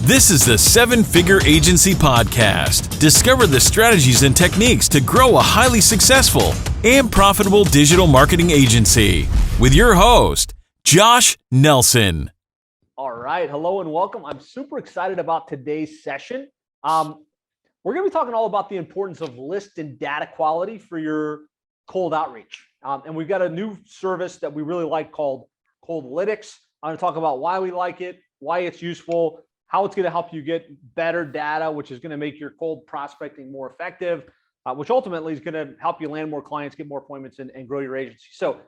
This is the Seven Figure Agency Podcast. Discover the strategies and techniques to grow a highly successful and profitable digital marketing agency with your host, Josh Nelson. All right. Hello and welcome. I'm super excited about today's session. We're going to be talking all about the importance of list and data quality for your cold outreach. And we've got a new service that we really like called Coldlinx. I'm going to talk about why we like it, why it's useful, how it's going to help you get better data, which is going to make your cold prospecting more effective, which ultimately is going to help you land more clients, get more appointments, and grow your agency. So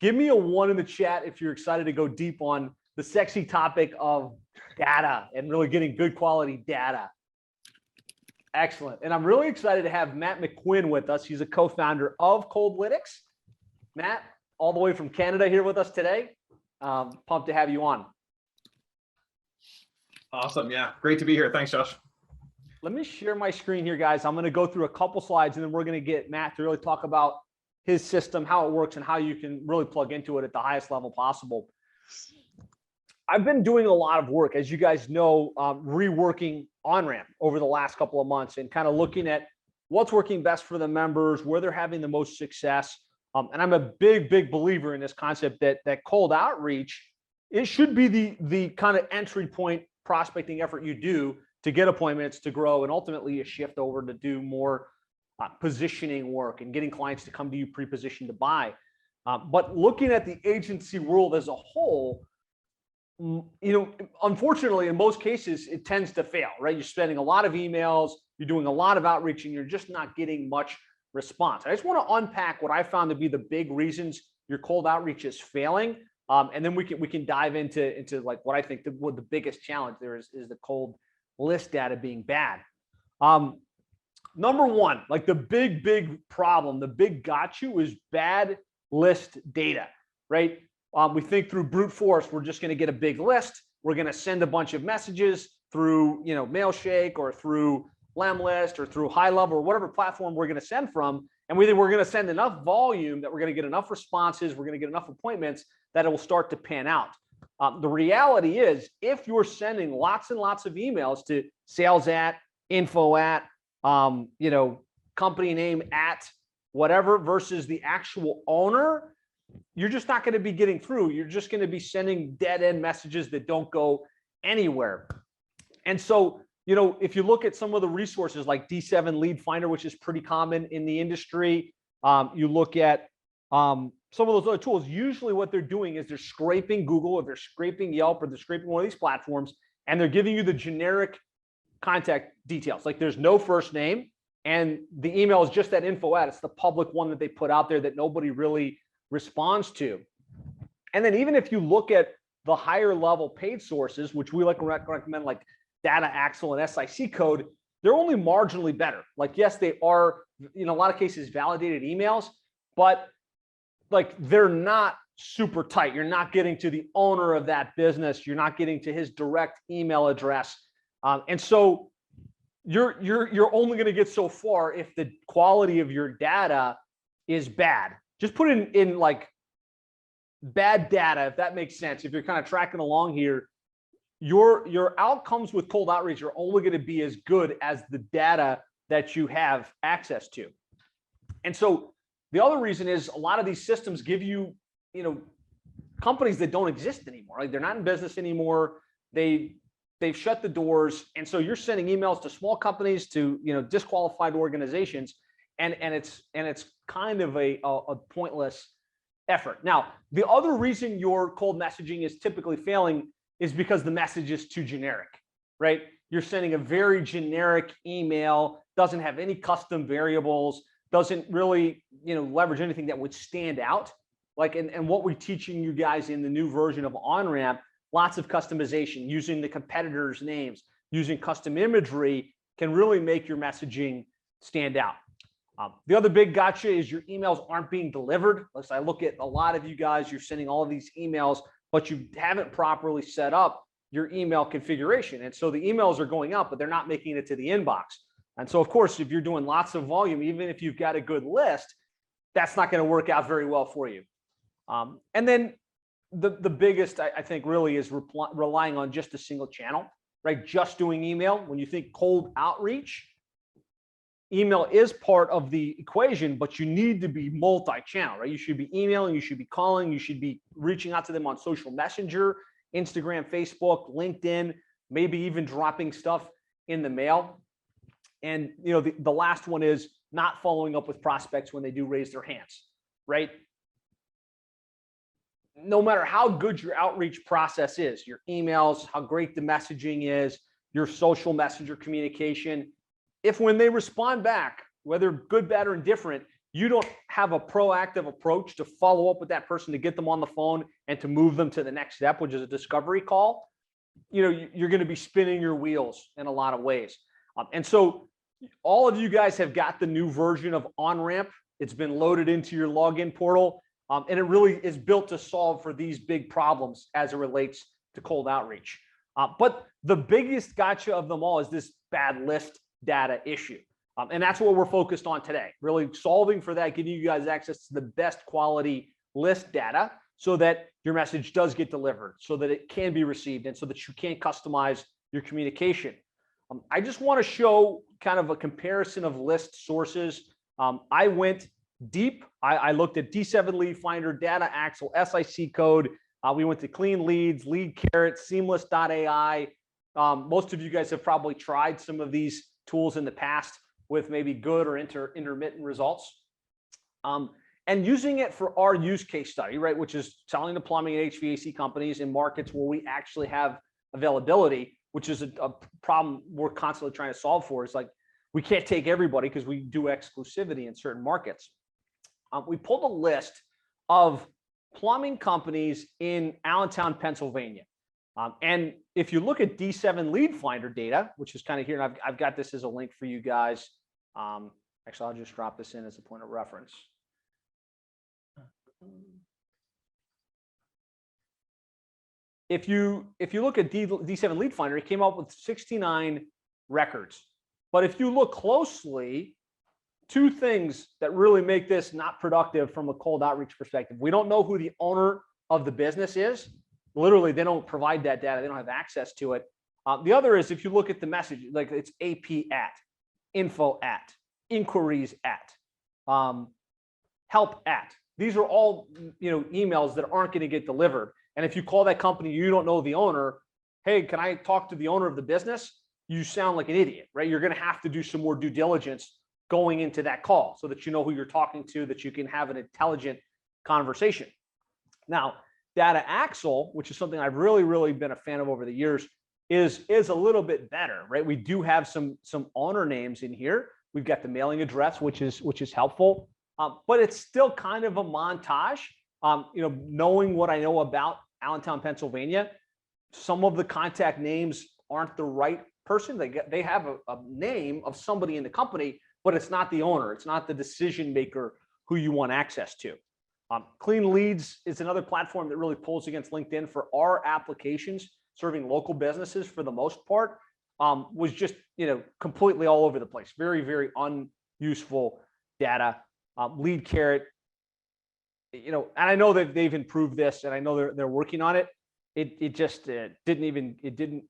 give me a 1 in the chat if you're excited to go deep on the sexy topic of data and really getting good quality data. Excellent. And I'm really excited to have Matt McQuinn with us. He's a co-founder of Coldlinx. Matt, all the way from Canada here with us today. Pumped to have you on. Awesome. Yeah. Great to be here. Thanks, Josh. Let me share my screen here, guys. I'm going to go through a couple slides and then we're going to get Matt to really talk about his system, how it works, and how you can really plug into it at the highest level possible. I've been doing a lot of work, as you guys know, reworking OnRamp over the last couple of months and kind of looking at what's working best for the members, where they're having the most success. And I'm a big believer in this concept that cold outreach, it should be the kind of entry point prospecting effort you do to get appointments, to grow, and ultimately you shift over to do more positioning work and getting clients to come to you pre-positioned to buy. But looking at the agency world as a whole, unfortunately, in most cases, it tends to fail, right? You're spending a lot of emails, you're doing a lot of outreach, and you're just not getting much response. I just want to unpack what I found to be the big reasons your cold outreach is failing. And then we can dive into like what I think the biggest challenge there is the cold list data being bad. Number one, like the big problem, the big got you is bad list data, right? We think through brute force, we're just going to get a big list. We're going to send a bunch of messages through, Mailshake or through Lemlist or through High Level or whatever platform we're going to send from. And we think we're going to send enough volume that we're going to get enough responses. We're going to get enough appointments that it will start to pan out. The reality is, if you're sending lots and lots of emails to sales at, info at, company name at, whatever, versus the actual owner, you're just not going to be getting through. You're just going to be sending dead end messages that don't go anywhere. And so, if you look at some of the resources like D7 Lead Finder, which is pretty common in the industry, you look at some of those other tools, usually what they're doing is they're scraping Google or they're scraping Yelp or they're scraping one of these platforms, and they're giving you the generic contact details. Like there's no first name and the email is just that info at. It's the public one that they put out there that nobody really responds to. And then even if you look at the higher level paid sources, which we like to recommend, like Data Axle and SIC Code, they're only marginally better. Like, yes, they are, in a lot of cases, validated emails, but like they're not super tight. You're not getting to the owner of that business. You're not getting to his direct email address. And so you're only going to get so far if the quality of your data is bad. Just put it in like bad data, if that makes sense. If you're kind of tracking along here, your outcomes with cold outreach are only going to be as good as the data that you have access to. And so the other reason is a lot of these systems give you, companies that don't exist anymore. Like they're not in business anymore. They've shut the doors. And so you're sending emails to small companies, to, disqualified organizations. And it's kind of a pointless effort. Now, the other reason your cold messaging is typically failing is because the message is too generic, right? You're sending a very generic email, doesn't have any custom variables, doesn't really, leverage anything that would stand out. Like, and what we're teaching you guys in the new version of OnRamp, lots of customization, using the competitors' names, using custom imagery can really make your messaging stand out. The other big gotcha is your emails aren't being delivered. As I look at a lot of you guys, you're sending all of these emails, but you haven't properly set up your email configuration. And so the emails are going out, but they're not making it to the inbox. And so, of course, if you're doing lots of volume, even if you've got a good list, that's not going to work out very well for you. And then the biggest, I think, really is relying on just a single channel. right? Just doing email. When you think cold outreach, email is part of the equation, but you need to be multi-channel, right? You should be emailing, you should be calling, you should be reaching out to them on social messenger, Instagram, Facebook, LinkedIn, maybe even dropping stuff in the mail. And the last one is not following up with prospects when they do raise their hands, right? No matter how good your outreach process is, your emails, how great the messaging is, your social messenger communication, if when they respond back, whether good, bad, or indifferent, you don't have a proactive approach to follow up with that person, to get them on the phone and to move them to the next step, which is a discovery call, you're going to be spinning your wheels in a lot of ways. And so all of you guys have got the new version of OnRamp. It's been loaded into your login portal. And it really is built to solve for these big problems as it relates to cold outreach. But the biggest gotcha of them all is this bad list data issue. And that's what we're focused on today, really solving for that, giving you guys access to the best quality list data so that your message does get delivered, so that it can be received, and so that you can customize your communication. I just want to show kind of a comparison of list sources. I went deep. I looked at D7 Lead Finder, Data Axle, SIC Code. We went to Clean Leads, Lead Carrot, Seamless.ai. Most of you guys have probably tried some of these tools in the past with maybe good or intermittent results. And using it for our use case study, right, which is selling to plumbing and HVAC companies in markets where we actually have availability, which is a problem we're constantly trying to solve for. Is like, we can't take everybody because we do exclusivity in certain markets. We pulled a list of plumbing companies in Allentown, Pennsylvania. And if you look at D7 Lead Finder data, which is kind of here, and I've got this as a link for you guys. Actually, I'll just drop this in as a point of reference. If you look at D7 Lead Finder, it came up with 69 records. But if you look closely, two things that really make this not productive from a cold outreach perspective. We don't know who the owner of the business is. Literally, they don't provide that data. They don't have access to it. The other is if you look at the message, like it's AP at, info at, inquiries at, help at. These are all emails that aren't going to get delivered. And if you call that company, you don't know the owner. Hey, can I talk to the owner of the business? You sound like an idiot, right? You're going to have to do some more due diligence going into that call so that you know who you're talking to, that you can have an intelligent conversation. Now, Data Axle, which is something I've really been a fan of over the years, is a little bit better, right? We do have some owner names in here. We've got the mailing address, which is helpful, but it's still kind of a montage. Knowing what I know about Allentown, Pennsylvania, some of the contact names aren't the right person. They have a name of somebody in the company, but it's not the owner. It's not the decision maker who you want access to. Clean Leads is another platform that really pulls against LinkedIn for our applications, serving local businesses for the most part, was just, completely all over the place. Very unuseful data. Lead Carrot, and I know that they've improved this, and I know they're working on it. It just didn't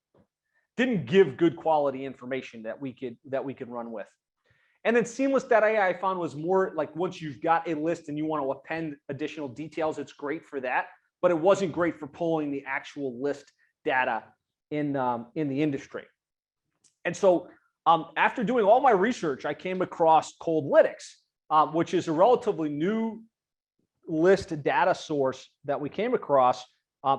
give good quality information that we could run with. And then Seamless.ai I found was more like, once you've got a list and you want to append additional details, it's great for that, but it wasn't great for pulling the actual list data in the industry. And so after doing all my research, I came across Coldlinx, which is a relatively new list data source that we came across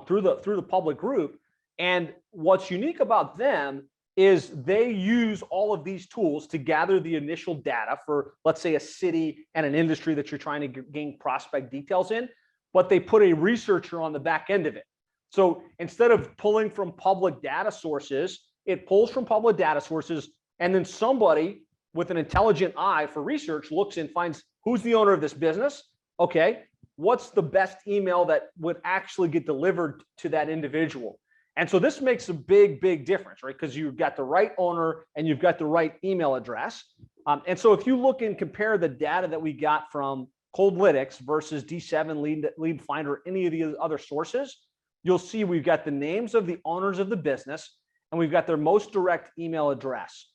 through the public group. And what's unique about them is they use all of these tools to gather the initial data for, let's say, a city and an industry that you're trying to gain prospect details in, but they put a researcher on the back end of it. So instead of pulling from public data sources, it pulls from public data sources, and then somebody with an intelligent eye for research looks and finds who's the owner of this business. Okay, what's the best email that would actually get delivered to that individual? And so this makes a big difference, right? Because you've got the right owner and you've got the right email address. And so if you look and compare the data that we got from Coldlinx versus D7 Lead Finder, any of the other sources, you'll see we've got the names of the owners of the business, and we've got their most direct email address.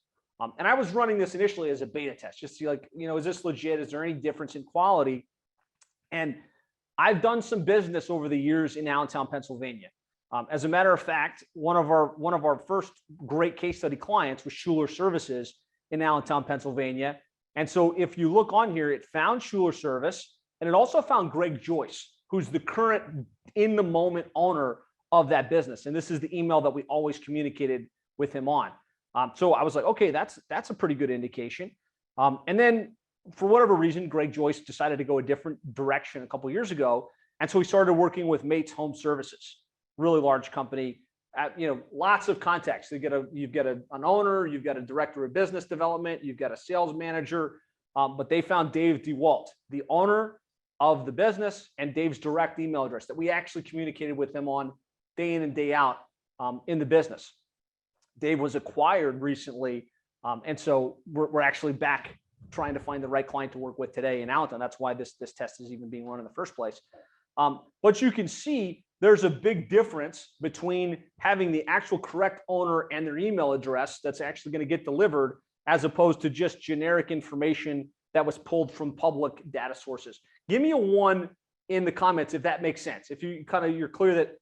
And I was running this initially as a beta test, just to see like, is this legit? Is there any difference in quality? And I've done some business over the years in Allentown, Pennsylvania. As a matter of fact, one of our first great case study clients was Schuler Services in Allentown, Pennsylvania. And so if you look on here, it found Schuler Service, and it also found Greg Joyce, who's the current in the moment owner of that business. And this is the email that we always communicated with him on. So I was like, okay, that's a pretty good indication. And then for whatever reason, Greg Joyce decided to go a different direction a couple of years ago. And so we started working with Mates Home Services, really large company, lots of contacts. You've got an owner, you've got a director of business development, you've got a sales manager, but they found Dave DeWalt, the owner of the business, and Dave's direct email address that we actually communicated with him on day in and day out in the business. Dave was acquired recently, and so we're actually back trying to find the right client to work with today in Allentown. That's why this test is even being run in the first place. But you can see there's a big difference between having the actual correct owner and their email address that's actually going to get delivered, as opposed to just generic information that was pulled from public data sources. Give me a 1 in the comments if that makes sense. If you're clear that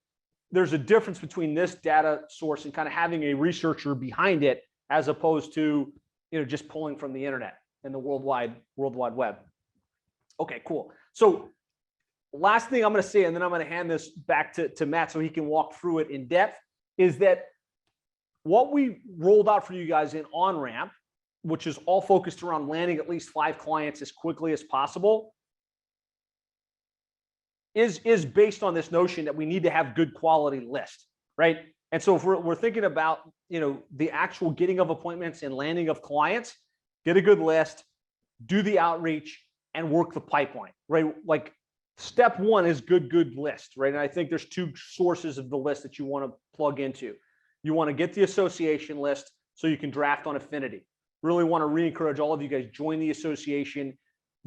there's a difference between this data source and kind of having a researcher behind it, as opposed to just pulling from the internet and the World Wide Web. Okay, cool. So last thing I'm going to say, and then I'm going to hand this back to Matt so he can walk through it in depth, is that what we rolled out for you guys in OnRamp, which is all focused around landing at least 5 clients as quickly as possible, is based on this notion that we need to have good quality list, right? And so if we're thinking about the actual getting of appointments and landing of clients, get a good list, do the outreach, and work the pipeline, right? Like step 1 is good list, right? And I think there's 2 sources of the list that you want to plug into. You want to get the association list so you can draft on affinity. Really want to re-encourage all of you guys, join the association,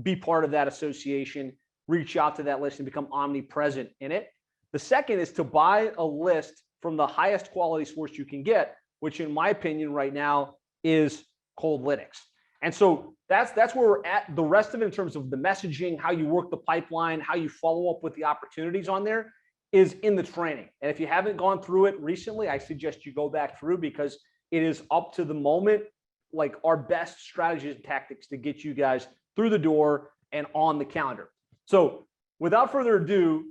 be part of that association, reach out to that list and become omnipresent in it. The second is to buy a list from the highest quality source you can get, which in my opinion right now is Coldlinx. And so that's where we're at. The rest of it in terms of the messaging, how you work the pipeline, how you follow up with the opportunities on there is in the training. And if you haven't gone through it recently, I suggest you go back through, because it is up to the moment, like our best strategies and tactics to get you guys through the door and on the calendar. So without further ado,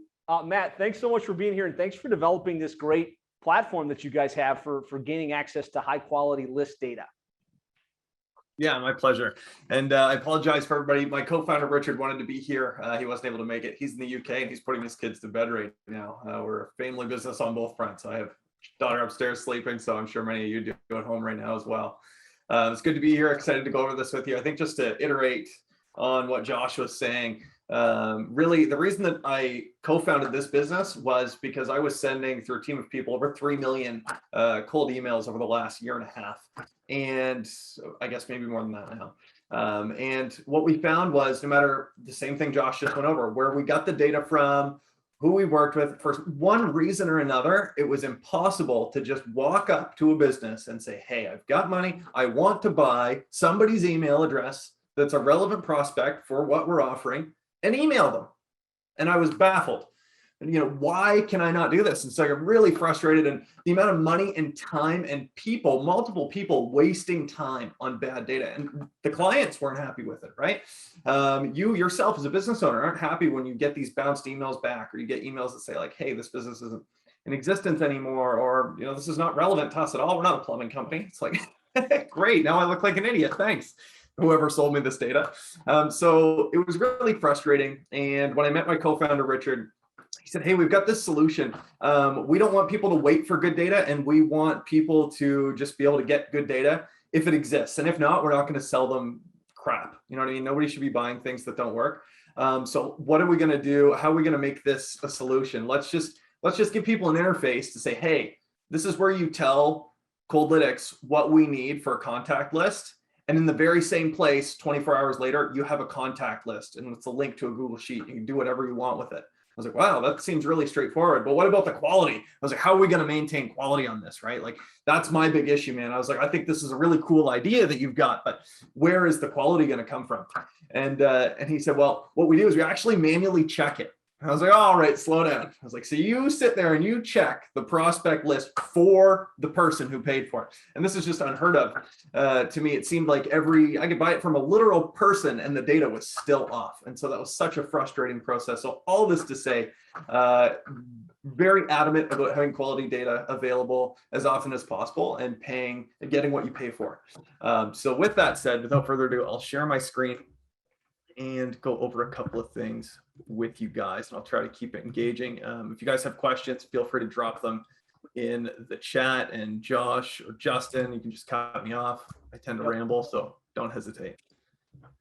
Matt, thanks so much for being here, and thanks for developing this great platform that you guys have for gaining access to high quality list data. Yeah, my pleasure. And I apologize for everybody. My co-founder, Richard, wanted to be here. He wasn't able to make it. He's in the UK and he's putting his kids to bed right now. We're a family business on both fronts. I have a daughter upstairs sleeping, so I'm sure many of you do at home right now as well. It's good to be here. Excited to go over this with you. I think just to iterate on what Josh was saying, really the reason that I co-founded this business was because I was sending through a team of people over 3 million cold emails over the last year and a half. And I guess maybe more than that now. And what we found was, no matter the same thing Josh just went over, where we got the data from, who we worked with, for one reason or another, it was impossible to just walk up to a business and say, hey, I've got money, I want to buy somebody's email address that's a relevant prospect for what we're offering, and email them. And I was baffled. And why can I not do this? And so I got really frustrated, and the amount of money and time and people, multiple people wasting time on bad data, and the clients weren't happy with it, right? You yourself as a business owner aren't happy when you get these bounced emails back, or you get emails that say like, hey, this business isn't in existence anymore, or this is not relevant to us at all. We're not a plumbing company. It's like, great, now I look like an idiot, thanks, whoever sold me this data. So it was really frustrating. And when I met my co-founder, Richard, he said, hey, we've got this solution. We don't want people to wait for good data, and we want people to just be able to get good data if it exists. And if not, we're not going to sell them crap. You know what I mean? Nobody should be buying things that don't work. So what are we going to do? How are we going to make this a solution? Let's just give people an interface to say, hey, this is where you tell Coldlinx what we need for a contact list. And in the very same place, 24 hours later, you have a contact list, and it's a link to a Google Sheet. You can do whatever you want with it. was like, wow, that seems really straightforward. But what about the quality? I was like, how are we going to maintain quality on this, right? Like, that's my big issue, man. I was like, I think this is a really cool idea that you've got, but where is the quality going to come from? And he said, well, what we do is we actually manually check it. I was like, all right, slow down. I was like, so you sit there and you check the prospect list for the person who paid for it. And this is just unheard of. To me, it seemed like I could buy it from a literal person and the data was still off. And so that was such a frustrating process. So all this to say, very adamant about having quality data available as often as possible and getting what you pay for. So with that said, without further ado, I'll share my screen and go over a couple of things with you guys, and I'll try to keep it engaging. If you guys have questions, feel free to drop them in the chat, and Josh or Justin, you can just cut me off. I tend to ramble, so don't hesitate.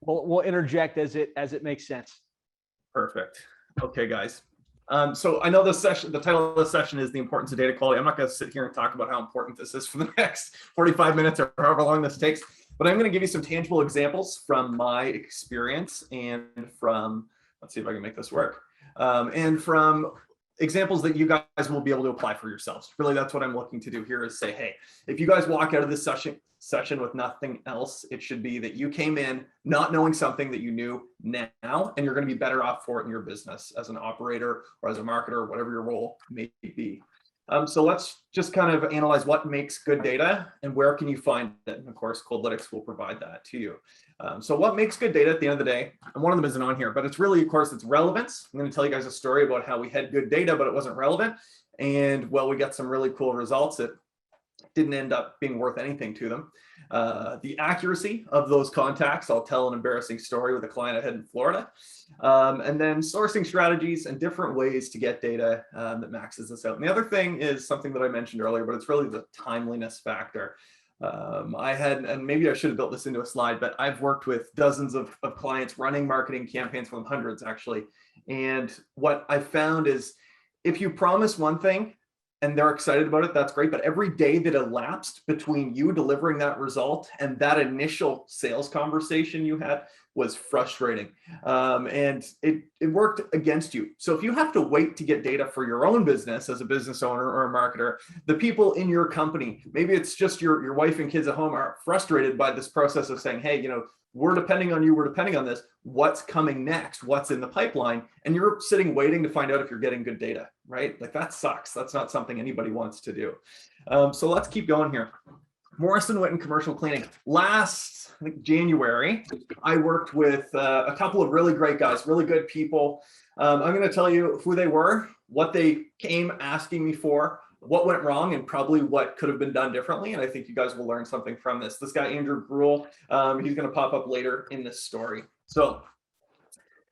We'll interject as it makes sense. Perfect. Okay, guys. So I know the title of this session is the importance of data quality. I'm not going to sit here and talk about how important this is for the next 45 minutes or however long this takes, but I'm going to give you some tangible examples from my experience and from, let's see if I can make this work, and from examples that you guys will be able to apply for yourselves. Really, that's what I'm looking to do here is say, hey, if you guys walk out of this session with nothing else, it should be that you came in not knowing something that you knew now, and you're going to be better off for it in your business as an operator or as a marketer, whatever your role may be. So let's just kind of analyze what makes good data and where can you find it. And of course, Coldlinx will provide that to you. So what makes good data at the end of the day, and one of them isn't on here, but it's really, of course, it's relevance. I'm going to tell you guys a story about how we had good data, but it wasn't relevant. And well, we got some really cool results that didn't end up being worth anything to them. The accuracy of those contacts, I'll tell an embarrassing story with a client I had in Florida. And then sourcing strategies and different ways to get data that maxes this out. And the other thing is something that I mentioned earlier, but it's really the timeliness factor. And maybe I should have built this into a slide, but I've worked with dozens of clients running marketing campaigns for them, hundreds actually. And what I found is if you promise one thing, and they're excited about it, that's great. But every day that elapsed between you delivering that result and that initial sales conversation you had was frustrating. And it worked against you. So if you have to wait to get data for your own business as a business owner or a marketer, the people in your company, maybe it's just your wife and kids at home are frustrated by this process of saying, hey, we're depending on you, we're depending on this. What's coming next? What's in the pipeline? And you're sitting waiting to find out if you're getting good data, right? Like that sucks. That's not something anybody wants to do. So let's keep going here. Morrison Witten commercial cleaning. Last, I think, January, I worked with a couple of really great guys, really good people. I'm going to tell you who they were, what they came asking me for, what went wrong, and probably what could have been done differently. And I think you guys will learn something from this. This guy, Andrew Gruel, he's going to pop up later in this story. So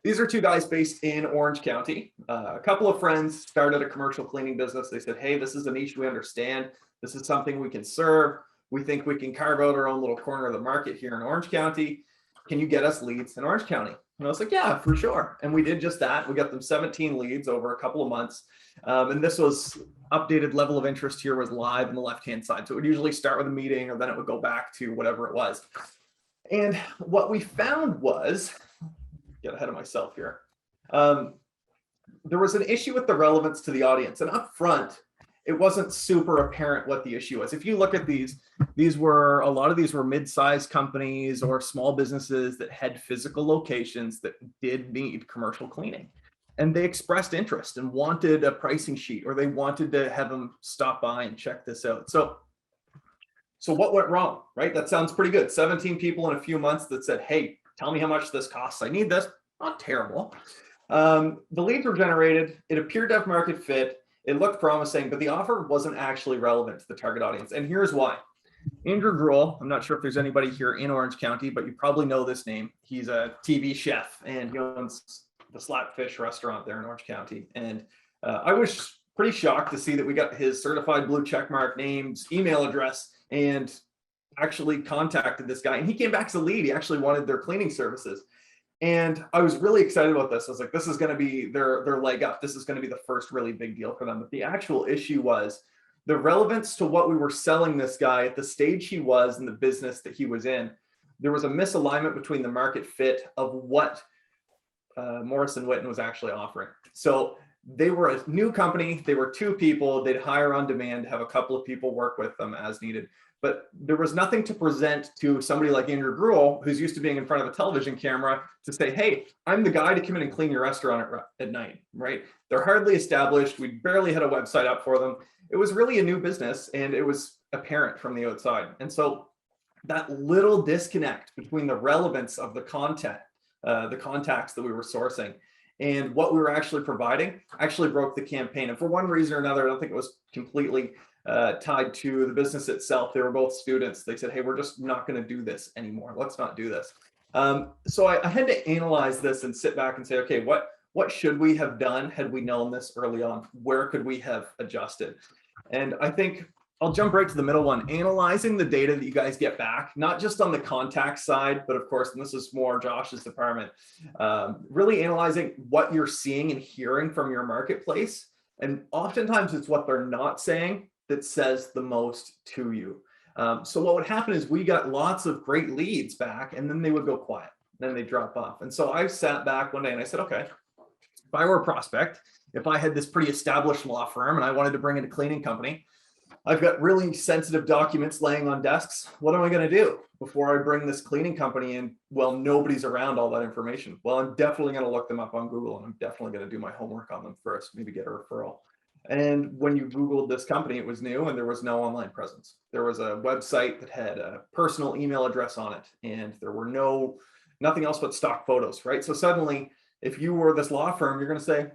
these are two guys based in Orange County. A couple of friends started a commercial cleaning business. They said, hey, this is a niche we understand. This is something we can serve. We think we can carve out our own little corner of the market here in Orange County. Can you get us leads in Orange County? And I was like, yeah, for sure. And we did just that. We got them 17 leads over a couple of months. And this was updated level of interest here was live on the left-hand side. So it would usually start with a meeting, or then it would go back to whatever it was. And what we found was, get ahead of myself here. There was an issue with the relevance to the audience, and up front, it wasn't super apparent what the issue was. If you look at a lot of these were mid-sized companies or small businesses that had physical locations that did need commercial cleaning. And they expressed interest and wanted a pricing sheet, or they wanted to have them stop by and check this out. So what went wrong, right? That sounds pretty good. 17 people in a few months that said, hey, tell me how much this costs. I need this. Not terrible. The leads were generated. It appeared to have market fit. It looked promising, but the offer wasn't actually relevant to the target audience. And here's why. Andrew Gruel, I'm not sure if there's anybody here in Orange County, but you probably know this name. He's a TV chef, and he owns the Slapfish restaurant there in Orange County. And I was pretty shocked to see that we got his certified blue checkmark names, email address, and actually contacted this guy. And he came back as a lead. He actually wanted their cleaning services. And I was really excited about this. I was like, this is going to be their leg up. This is going to be the first really big deal for them. But the actual issue was the relevance to what we were selling this guy at the stage he was in the business that he was in. There was a misalignment between the market fit of what Morrison Witten was actually offering. So they were a new company. They were 2 people. They'd hire on demand, have a couple of people work with them as needed. But there was nothing to present to somebody like Andrew Gruel, who's used to being in front of a television camera, to say, hey, I'm the guy to come in and clean your restaurant at night, right? They're hardly established. We barely had a website up for them. It was really a new business, and it was apparent from the outside. And so that little disconnect between the relevance of the content, the contacts that we were sourcing, and what we were actually providing actually broke the campaign. And for one reason or another, I don't think it was completely tied to the business itself. They were both students. They said, hey, we're just not going to do this anymore. Let's not do this. So I had to analyze this and sit back and say, okay, what should we have done had we known this early on? Where could we have adjusted? And I think I'll jump right to the middle one, analyzing the data that you guys get back, not just on the contact side, but of course, and this is more Josh's department, really analyzing what you're seeing and hearing from your marketplace. And oftentimes it's what they're not saying that says the most to you. So what would happen is we got lots of great leads back, and then they would go quiet, then they drop off. And so I sat back one day and I said, okay, if I were a prospect, if I had this pretty established law firm and I wanted to bring in a cleaning company, I've got really sensitive documents laying on desks. What am I going to do before I bring this cleaning company in? Well, nobody's around all that information. Well, I'm definitely going to look them up on Google, and I'm definitely going to do my homework on them first, maybe get a referral. And when you Googled this company, it was new and there was no online presence. There was a website that had a personal email address on it, and there were nothing else but stock photos, right? So suddenly, if you were this law firm, you're going to say,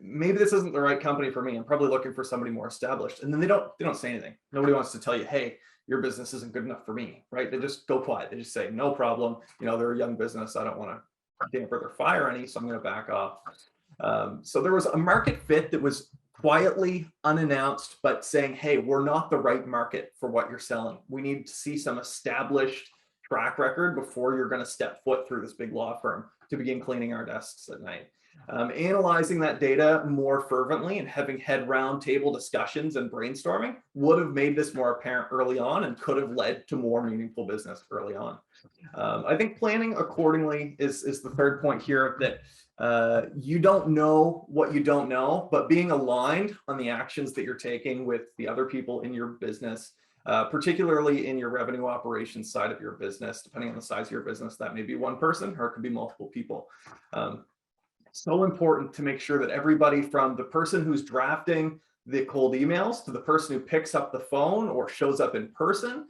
maybe this isn't the right company for me. I'm probably looking for somebody more established. And then they don't say anything. Nobody wants to tell you, hey, your business isn't good enough for me, right? They just go quiet. They just say, no problem. They're a young business. I don't want to damper their fire any, so I'm going to back off. So there was a market fit that was quietly unannounced, but saying, hey, we're not the right market for what you're selling. We need to see some established track record before you're going to step foot through this big law firm to begin cleaning our desks at night. Analyzing that data more fervently and having head round table discussions and brainstorming would have made this more apparent early on and could have led to more meaningful business early on. I think planning accordingly is the third point here, that you don't know what you don't know, but being aligned on the actions that you're taking with the other people in your business, particularly in your revenue operations side of your business, depending on the size of your business, that may be one person or it could be multiple people. So important to make sure that everybody, from the person who's drafting the cold emails to the person who picks up the phone or shows up in person,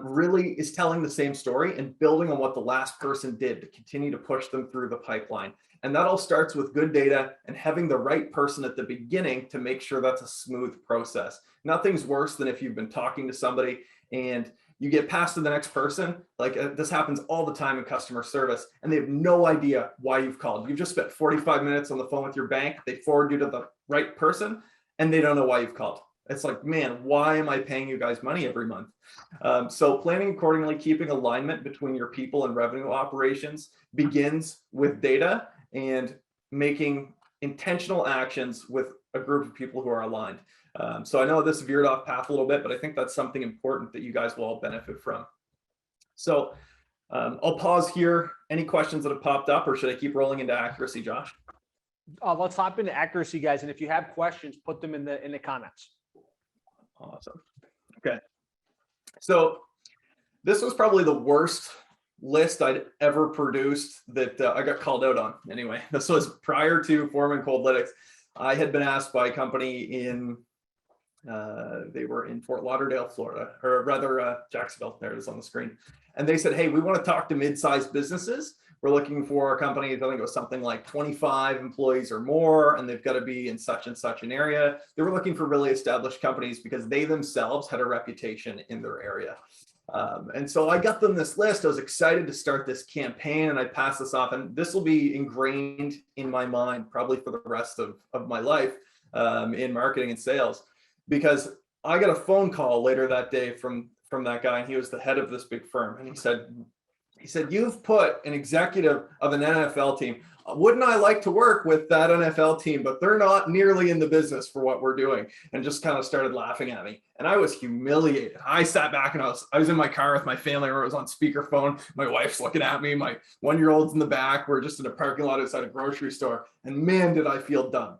really is telling the same story and building on what the last person did to continue to push them through the pipeline. And that all starts with good data and having the right person at the beginning to make sure that's a smooth process. Nothing's worse than if you've been talking to somebody and you get passed to the next person. Like this happens all the time in customer service, and they have no idea why you've called. You've just spent 45 minutes on the phone with your bank. They forward you to the right person and they don't know why you've called. It's like, man, why am I paying you guys money every month? So planning accordingly, keeping alignment between your people and revenue operations begins with data and making intentional actions with a group of people who are aligned. So I know this veered off path a little bit, but I think that's something important that you guys will all benefit from. So I'll pause here. Any questions that have popped up, or should I keep rolling into accuracy, Josh? Let's hop into accuracy, guys. And if you have questions, put them in the comments. Awesome. Okay. So this was probably the worst list I'd ever produced that I got called out on. Anyway, this was prior to forming Coldlinx. I had been asked by a company in, they were in Fort Lauderdale, Florida, or rather Jacksonville, there it is on the screen. And they said, hey, we want to talk to mid-sized businesses. We're looking for a company, I think it was something like 25 employees or more, and they've got to be in such and such an area. They were looking for really established companies because they themselves had a reputation in their area. And so I got them this list. I was excited to start this campaign, and I passed this off, and this will be ingrained in my mind probably for the rest of my life in marketing and sales, because I got a phone call later that day from that guy, and he was the head of this big firm. And he said, you've put an executive of an NFL team. Wouldn't I like to work with that NFL team, but they're not nearly in the business for what we're doing. And just kind of started laughing at me. And I was humiliated. I sat back and I was in my car with my family, or it was on speakerphone. My wife's looking at me. My 1-year-old's in the back. We're just in a parking lot outside a grocery store. And man, did I feel dumb.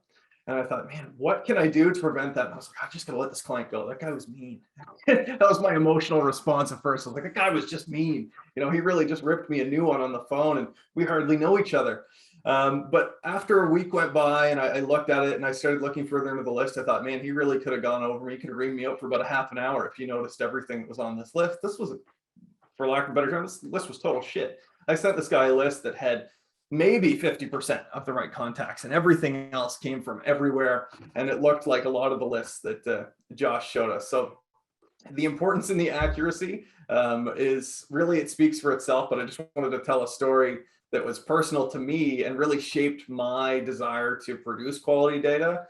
And I thought, man, what can I do to prevent that? And I was like, I'm just gonna let this client go. That guy was mean. That was my emotional response at first. I was like, that guy was just mean. He really just ripped me a new one on the phone, and we hardly know each other. But after a week went by and I looked at it and I started looking further into the list, I thought, man, he really could have gone over me. He could have ringed me out for about a half an hour if he noticed everything that was on this list. This was, for lack of a better term, this list was total shit. I sent this guy a list that had maybe 50% of the right contacts, and everything else came from everywhere. And it looked like a lot of the lists that Josh showed us. So the importance and the accuracy is really, it speaks for itself, but I just wanted to tell a story that was personal to me and really shaped my desire to produce quality data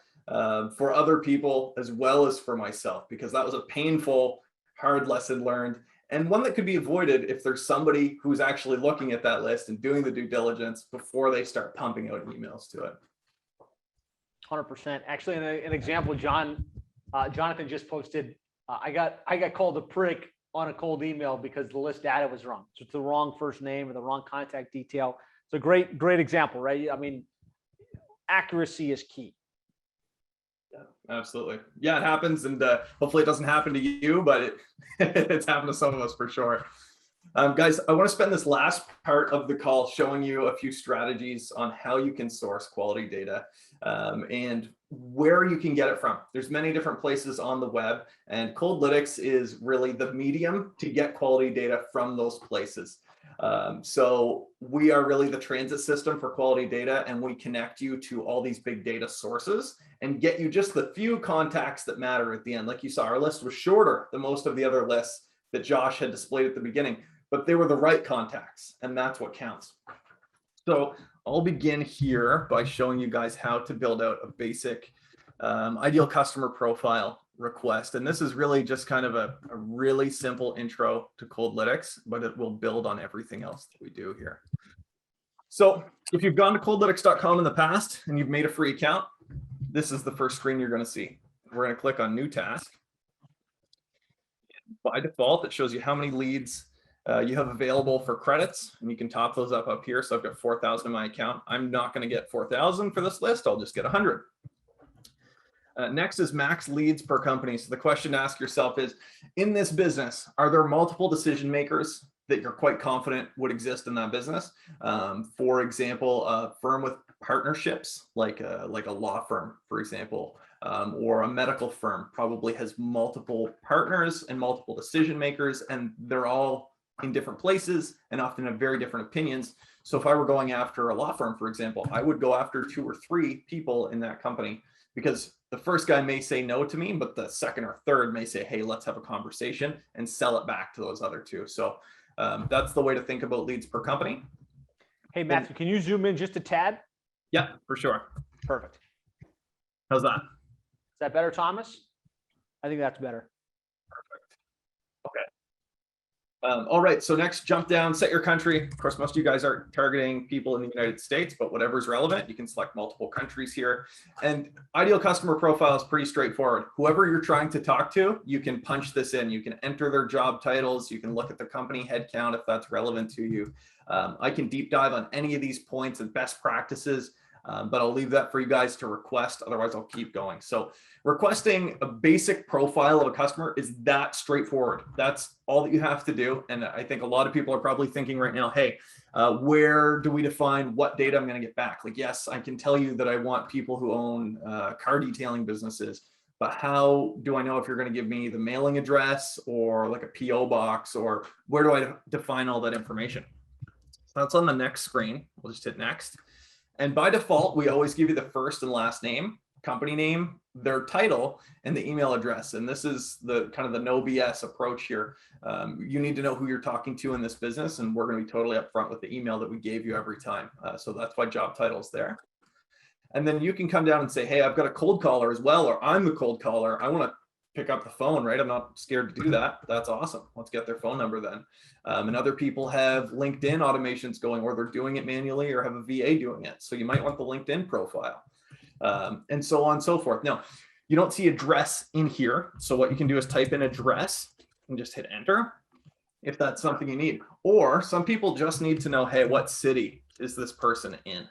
for other people as well as for myself, because that was a painful, hard lesson learned, and one that could be avoided if there's somebody who's actually looking at that list and doing the due diligence before they start pumping out emails to it. 100%. Actually, an example, Jonathan just posted, I got called a prick on a cold email because the list data was wrong. So it's the wrong first name or the wrong contact detail. It's a great example, right? I mean, accuracy is key. Yeah, absolutely. Yeah, it happens, and hopefully it doesn't happen to you, but it's happened to some of us for sure. Guys, I want to spend this last part of the call showing you a few strategies on how you can source quality data and where you can get it from. There's many different places on the web, and Coldlinx is really the medium to get quality data from those places. So we are really the transit system for quality data, and we connect you to all these big data sources and get you just the few contacts that matter at the end. Like you saw, our list was shorter than most of the other lists that Josh had displayed at the beginning, but they were the right contacts, and that's what counts. So I'll begin here by showing you guys how to build out a basic ideal customer profile request. And this is really just kind of a really simple intro to Coldlinx, but it will build on everything else that we do here. So if you've gone to coldlinx.com in the past and you've made a free account, this is the first screen you're going to see. We're going to click on new task. By default, it shows you how many leads you have available for credits, and you can top those up here. So I've got 4,000 in my account. I'm not going to get 4,000 for this list. I'll just get 100. Next is max leads per company. So the question to ask yourself is, in this business, are there multiple decision makers that you're quite confident would exist in that business? For example, a firm with partnerships, like a law firm, for example, or a medical firm probably has multiple partners and multiple decision makers, and they're all in different places and often have very different opinions. So if I were going after a law firm, for example, I would go after 2 or 3 people in that company, because the first guy may say no to me, but the second or third may say, hey, let's have a conversation, and sell it back to those other 2. So that's the way to think about leads per company. Hey, Matthew, can you zoom in just a tad? Yeah, for sure. Perfect. How's that? Is that better, Thomas? I think that's better. Perfect. Okay. All right, so next, jump down, set your country. Of course, most of you guys are targeting people in the United States, but whatever's relevant, you can select multiple countries here. And ideal customer profile is pretty straightforward. Whoever you're trying to talk to, you can punch this in. You can enter their job titles. You can look at the company headcount if that's relevant to you. I can deep dive on any of these points and best practices, but I'll leave that for you guys to request. Otherwise, I'll keep going. So requesting a basic profile of a customer is that straightforward. That's all that you have to do. And I think a lot of people are probably thinking right now, hey, where do we define what data I'm going to get back? Like, yes, I can tell you that I want people who own car detailing businesses, but how do I know if you're going to give me the mailing address or like a PO box, or where do I define all that information? So that's on the next screen. We'll just hit next. And by default, we always give you the first and last name, company name, their title, and the email address. And this is the kind of the no BS approach here. You need to know who you're talking to in this business, and we're going to be totally upfront with the email that we gave you every time. So that's why job title's there. And then you can come down and say, hey, I've got a cold caller as well, or I'm the cold caller. I want to pick up the phone, right? I'm not scared to do that. That's awesome. Let's get their phone number then. And other people have LinkedIn automations going, or they're doing it manually, or have a VA doing it. So you might want the LinkedIn profile, and so on and so forth. Now, you don't see address in here. So what you can do is type in address and just hit enter if that's something you need. Or some people just need to know, hey, what city is this person in?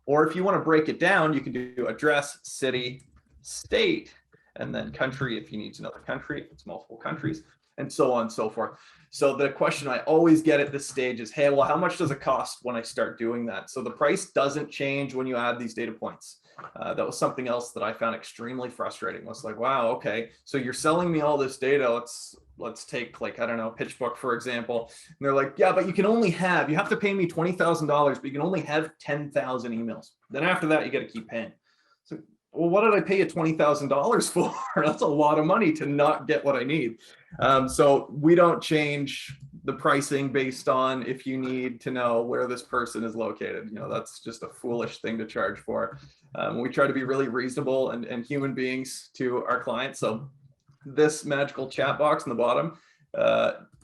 Or if you want to break it down, you can do address, city, state, and then country if you need to know the country, if it's multiple countries, and so on and so forth. So the question I always get at this stage is, hey, well, how much does it cost when I start doing that? So the price doesn't change when you add these data points. That was something else that I found extremely frustrating. Was like, wow, okay, so you're selling me all this data. Let's take, like, I don't know, PitchBook, for example. And they're like, yeah, but you have to pay me $20,000, but you can only have 10,000 emails. Then after that, you got to keep paying. So, well, what did I pay you $20,000 for? That's a lot of money to not get what I need. So we don't change the pricing based on if you need to know where this person is located. You know, that's just a foolish thing to charge for. We try to be really reasonable and human beings to our clients. So this magical chat box in the bottom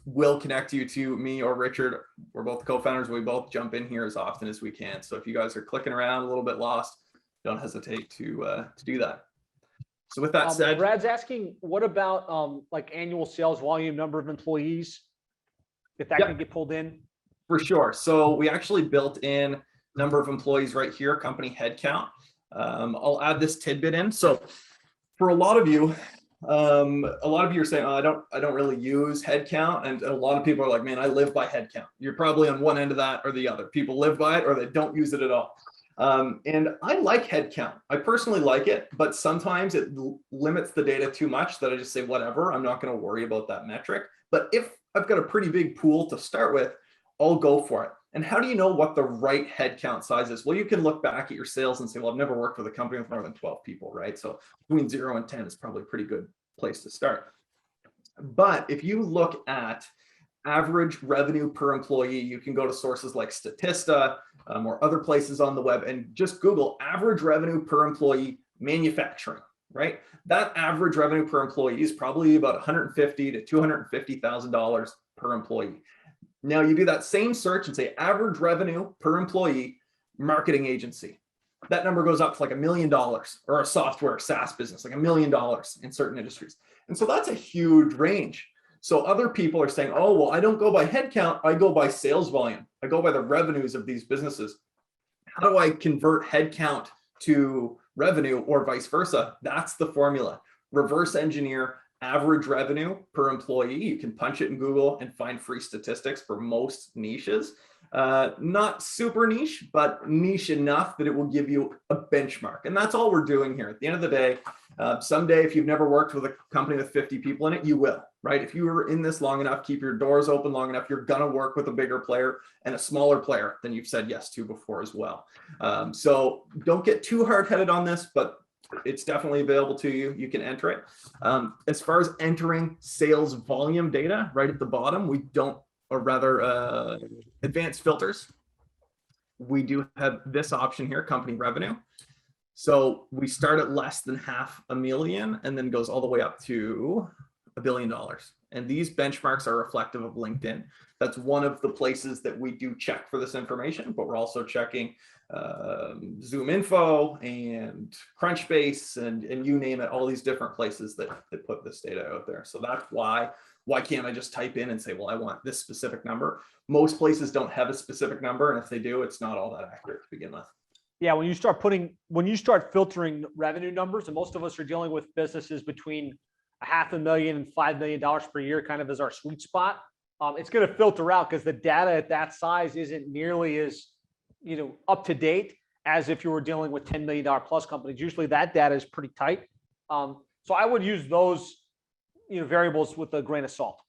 will connect you to me or Richard. We're both co-founders. We both jump in here as often as we can. So if you guys are clicking around a little bit lost, don't hesitate to do that. So with that said, Brad's asking, what about like annual sales volume, number of employees, if that can get pulled in? For sure. So we actually built in number of employees right here, company headcount. I'll add this tidbit in. So for a lot of you are saying, oh, I don't really use headcount. And a lot of people are like, man, I live by headcount. You're probably on one end of that or the other. People live by it or they don't use it at all. And I like headcount. I personally like it, but sometimes it limits the data too much that I just say, whatever, I'm not going to worry about that metric. But if I've got a pretty big pool to start with, I'll go for it. And how do you know what the right headcount size is? Well, you can look back at your sales and say, well, I've never worked with a company with more than 12 people, right? So between 0 and 10 is probably a pretty good place to start. But if you look at average revenue per employee, you can go to sources like Statista or other places on the web and just Google average revenue per employee manufacturing, right? That average revenue per employee is probably about $150,000 to $250,000 per employee. Now you do that same search and say average revenue per employee marketing agency. That number goes up to like $1 million, or a software SaaS business, like $1 million in certain industries. And so that's a huge range. So other people are saying, oh, well, I don't go by headcount, I go by sales volume. I go by the revenues of these businesses. How do I convert headcount to revenue or vice versa? That's the formula. Reverse engineer average revenue per employee. You can punch it in Google and find free statistics for most niches. Not super niche, but niche enough that it will give you a benchmark. And that's all we're doing here. At the end of the day, someday, if you've never worked with a company with 50 people in it, you will, right? If you were in this long enough, keep your doors open long enough, you're going to work with a bigger player and a smaller player than you've said yes to before as well. So don't get too hard-headed on this, but it's definitely available to you. You can enter it. As far as entering sales volume data, right at the bottom, we don't, or rather advanced filters. We do have this option here, company revenue. So we start at less than $500,000 and then goes all the way up to $1 billion. And these benchmarks are reflective of LinkedIn. That's one of the places that we do check for this information, but we're also checking Zoom Info and Crunchbase and you name it, all these different places that put this data out there. So that's why can't I just type in and say, well, I want this specific number? Most places don't have a specific number. And if they do, it's not all that accurate to begin with. Yeah, when you start filtering revenue numbers, and most of us are dealing with businesses between $500,000 and $5 million per year, kind of as our sweet spot. It's going to filter out because the data at that size isn't nearly as, up to date as if you were dealing with $10 million plus companies. Usually that data is pretty tight. So I would use those, variables with a grain of salt.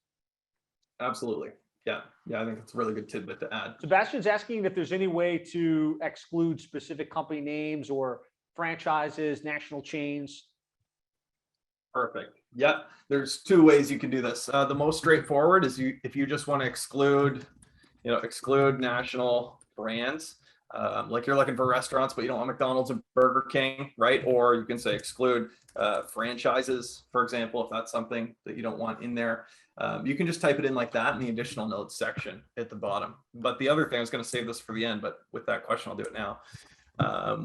Absolutely. Yeah, I think it's a really good tidbit to add. Sebastian's asking if there's any way to exclude specific company names or franchises, national chains. Perfect. Yep. There's two ways you can do this. The most straightforward is if you just want to exclude national brands, like you're looking for restaurants, but you don't want McDonald's and Burger King, right? Or you can say exclude franchises, for example, if that's something that you don't want in there. You can just type it in like that in the additional notes section at the bottom. But the other thing, I was going to save this for the end, but with that question, I'll do it now.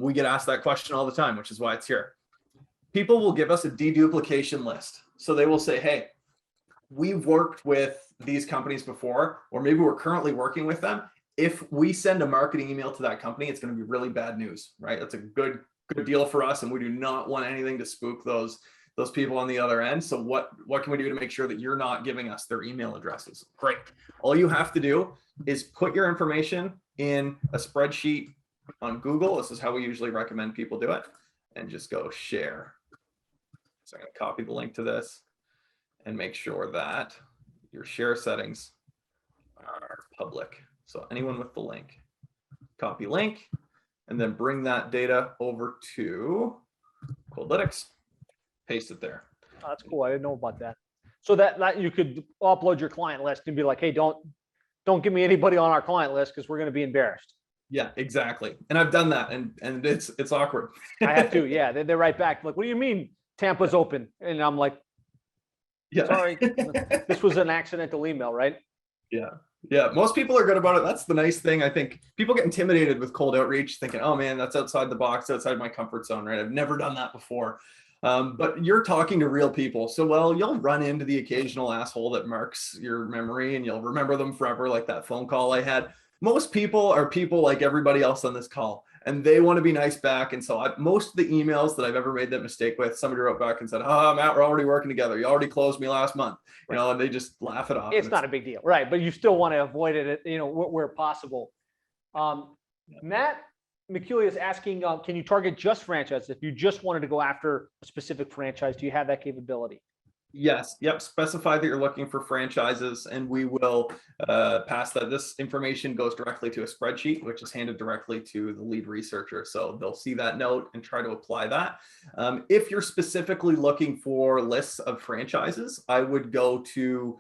We get asked that question all the time, which is why it's here. People will give us a deduplication list. So they will say, hey, we've worked with these companies before, or maybe we're currently working with them. if we send a marketing email to that company, it's going to be really bad news, right? That's a good deal for us, and we do not want anything to spook those people on the other end. So what can we do to make sure that you're not giving us their email addresses? Great. All you have to do is put your information in a spreadsheet on Google. This is how we usually recommend people do it, and just go share. So I'm going to copy the link to this and make sure that your share settings are public. So anyone with the link, copy link, and then bring that data over to Coldlinx, paste it there. Oh, that's cool. I didn't know about that. So that you could upload your client list and be like, hey, don't give me anybody on our client list because we're going to be embarrassed. Yeah, exactly. And I've done that, and it's awkward. I have to. Yeah, they're right back. Like, what do you mean Tampa's open? And I'm like, yeah, sorry, this was an accidental email, right? Yeah. Yeah, most people are good about it. That's the nice thing. I think people get intimidated with cold outreach, thinking, oh man, that's outside the box, outside my comfort zone, right? I've never done that before. But you're talking to real people. So, well, you'll run into the occasional asshole that marks your memory and you'll remember them forever, like that phone call I had. Most people are people like everybody else on this call, and they want to be nice back. And so most of the emails that I've ever made that mistake with, somebody wrote back and said, oh, Matt, we're already working together. You already closed me last month, you know, and they just laugh it off. It's not a big deal, right? But you still want to avoid it, you know, where possible. Matt McCulley is asking, can you target just franchises? If you just wanted to go after a specific franchise, do you have that capability? Yes. Yep. Specify that you're looking for franchises, and we will pass that. This information goes directly to a spreadsheet, which is handed directly to the lead researcher. So they'll see that note and try to apply that. If you're specifically looking for lists of franchises, I would go to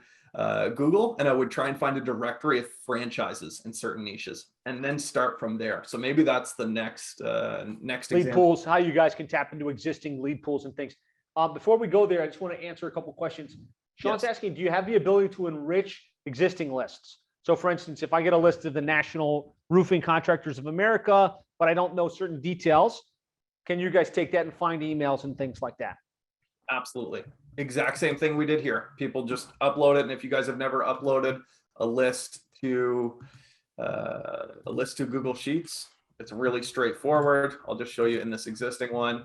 Google and I would try and find a directory of franchises in certain niches and then start from there. So maybe that's the next lead example. Pools, how you guys can tap into existing lead pools and things. Before we go there, I just want to answer a couple questions. Sean's asking, do you have the ability to enrich existing lists? So for instance, if I get a list of the National Roofing Contractors of America, but I don't know certain details, can you guys take that and find emails and things like that? Absolutely. Exact same thing we did here. People just upload it. And if you guys have never uploaded a list to Google Sheets, it's really straightforward. I'll just show you in this existing one.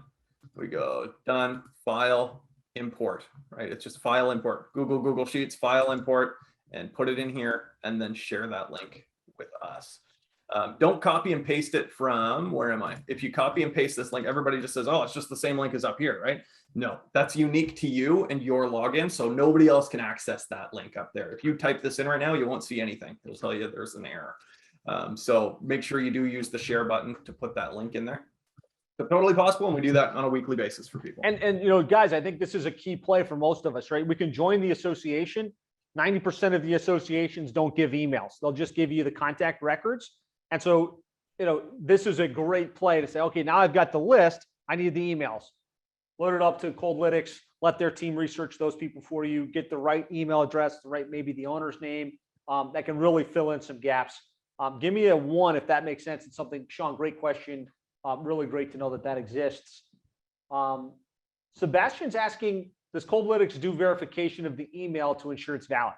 We go done, file, import, right? It's just file import, Google Sheets, file import, and put it in here and then share that link with us. Don't copy and paste it from, where am I? If you copy and paste this link, everybody just says, oh, it's just the same link as up here, right? No, that's unique to you and your login. So nobody else can access that link up there. If you type this in right now, you won't see anything. It'll tell you there's an error. So make sure you do use the share button to put that link in there. So totally possible, and we do that on a weekly basis for people. And you know, guys, I think this is a key play for most of us, right? We can join the association. 90% of the associations don't give emails. They'll just give you the contact records. And so, you know, this is a great play to say, okay, now I've got the list. I need the emails. Load it up to Coldlinx, let their team research those people for you, get the right email address, the right, maybe the owner's name. That can really fill in some gaps. Give me a 1 if that makes sense. It's something, Sean, great question. Really great to know that exists. Sebastian's asking, does Coldlinx do verification of the email to ensure it's valid?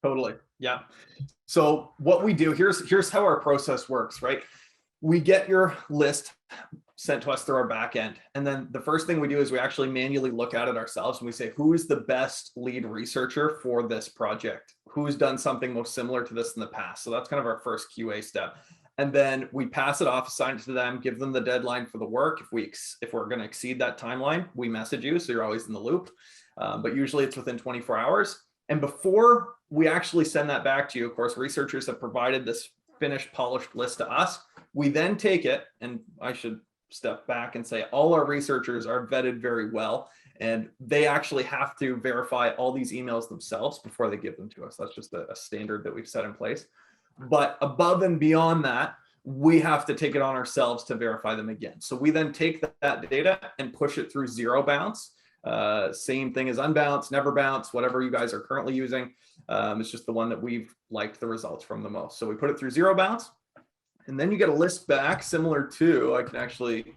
Totally. Yeah. So what we do, here's how our process works, right? We get your list sent to us through our back end. And then the first thing we do is we actually manually look at it ourselves and we say, who is the best lead researcher for this project? Who's done something most similar to this in the past? So that's kind of our first QA step. And then we pass it off, assign it to them, give them the deadline for the work. If we're going to exceed that timeline, we message you, so you're always in the loop. But usually it's within 24 hours. And before we actually send that back to you, of course, researchers have provided this finished, polished list to us. We then take it, and I should step back and say all our researchers are vetted very well, and they actually have to verify all these emails themselves before they give them to us. That's just a standard that we've set in place. But above and beyond that, we have to take it on ourselves to verify them again. So we then take that data and push it through zero bounce. Same thing as unbounce, never bounce, whatever you guys are currently using. It's just the one that we've liked the results from the most. So we put it through zero bounce, and then you get a list back similar to, I can actually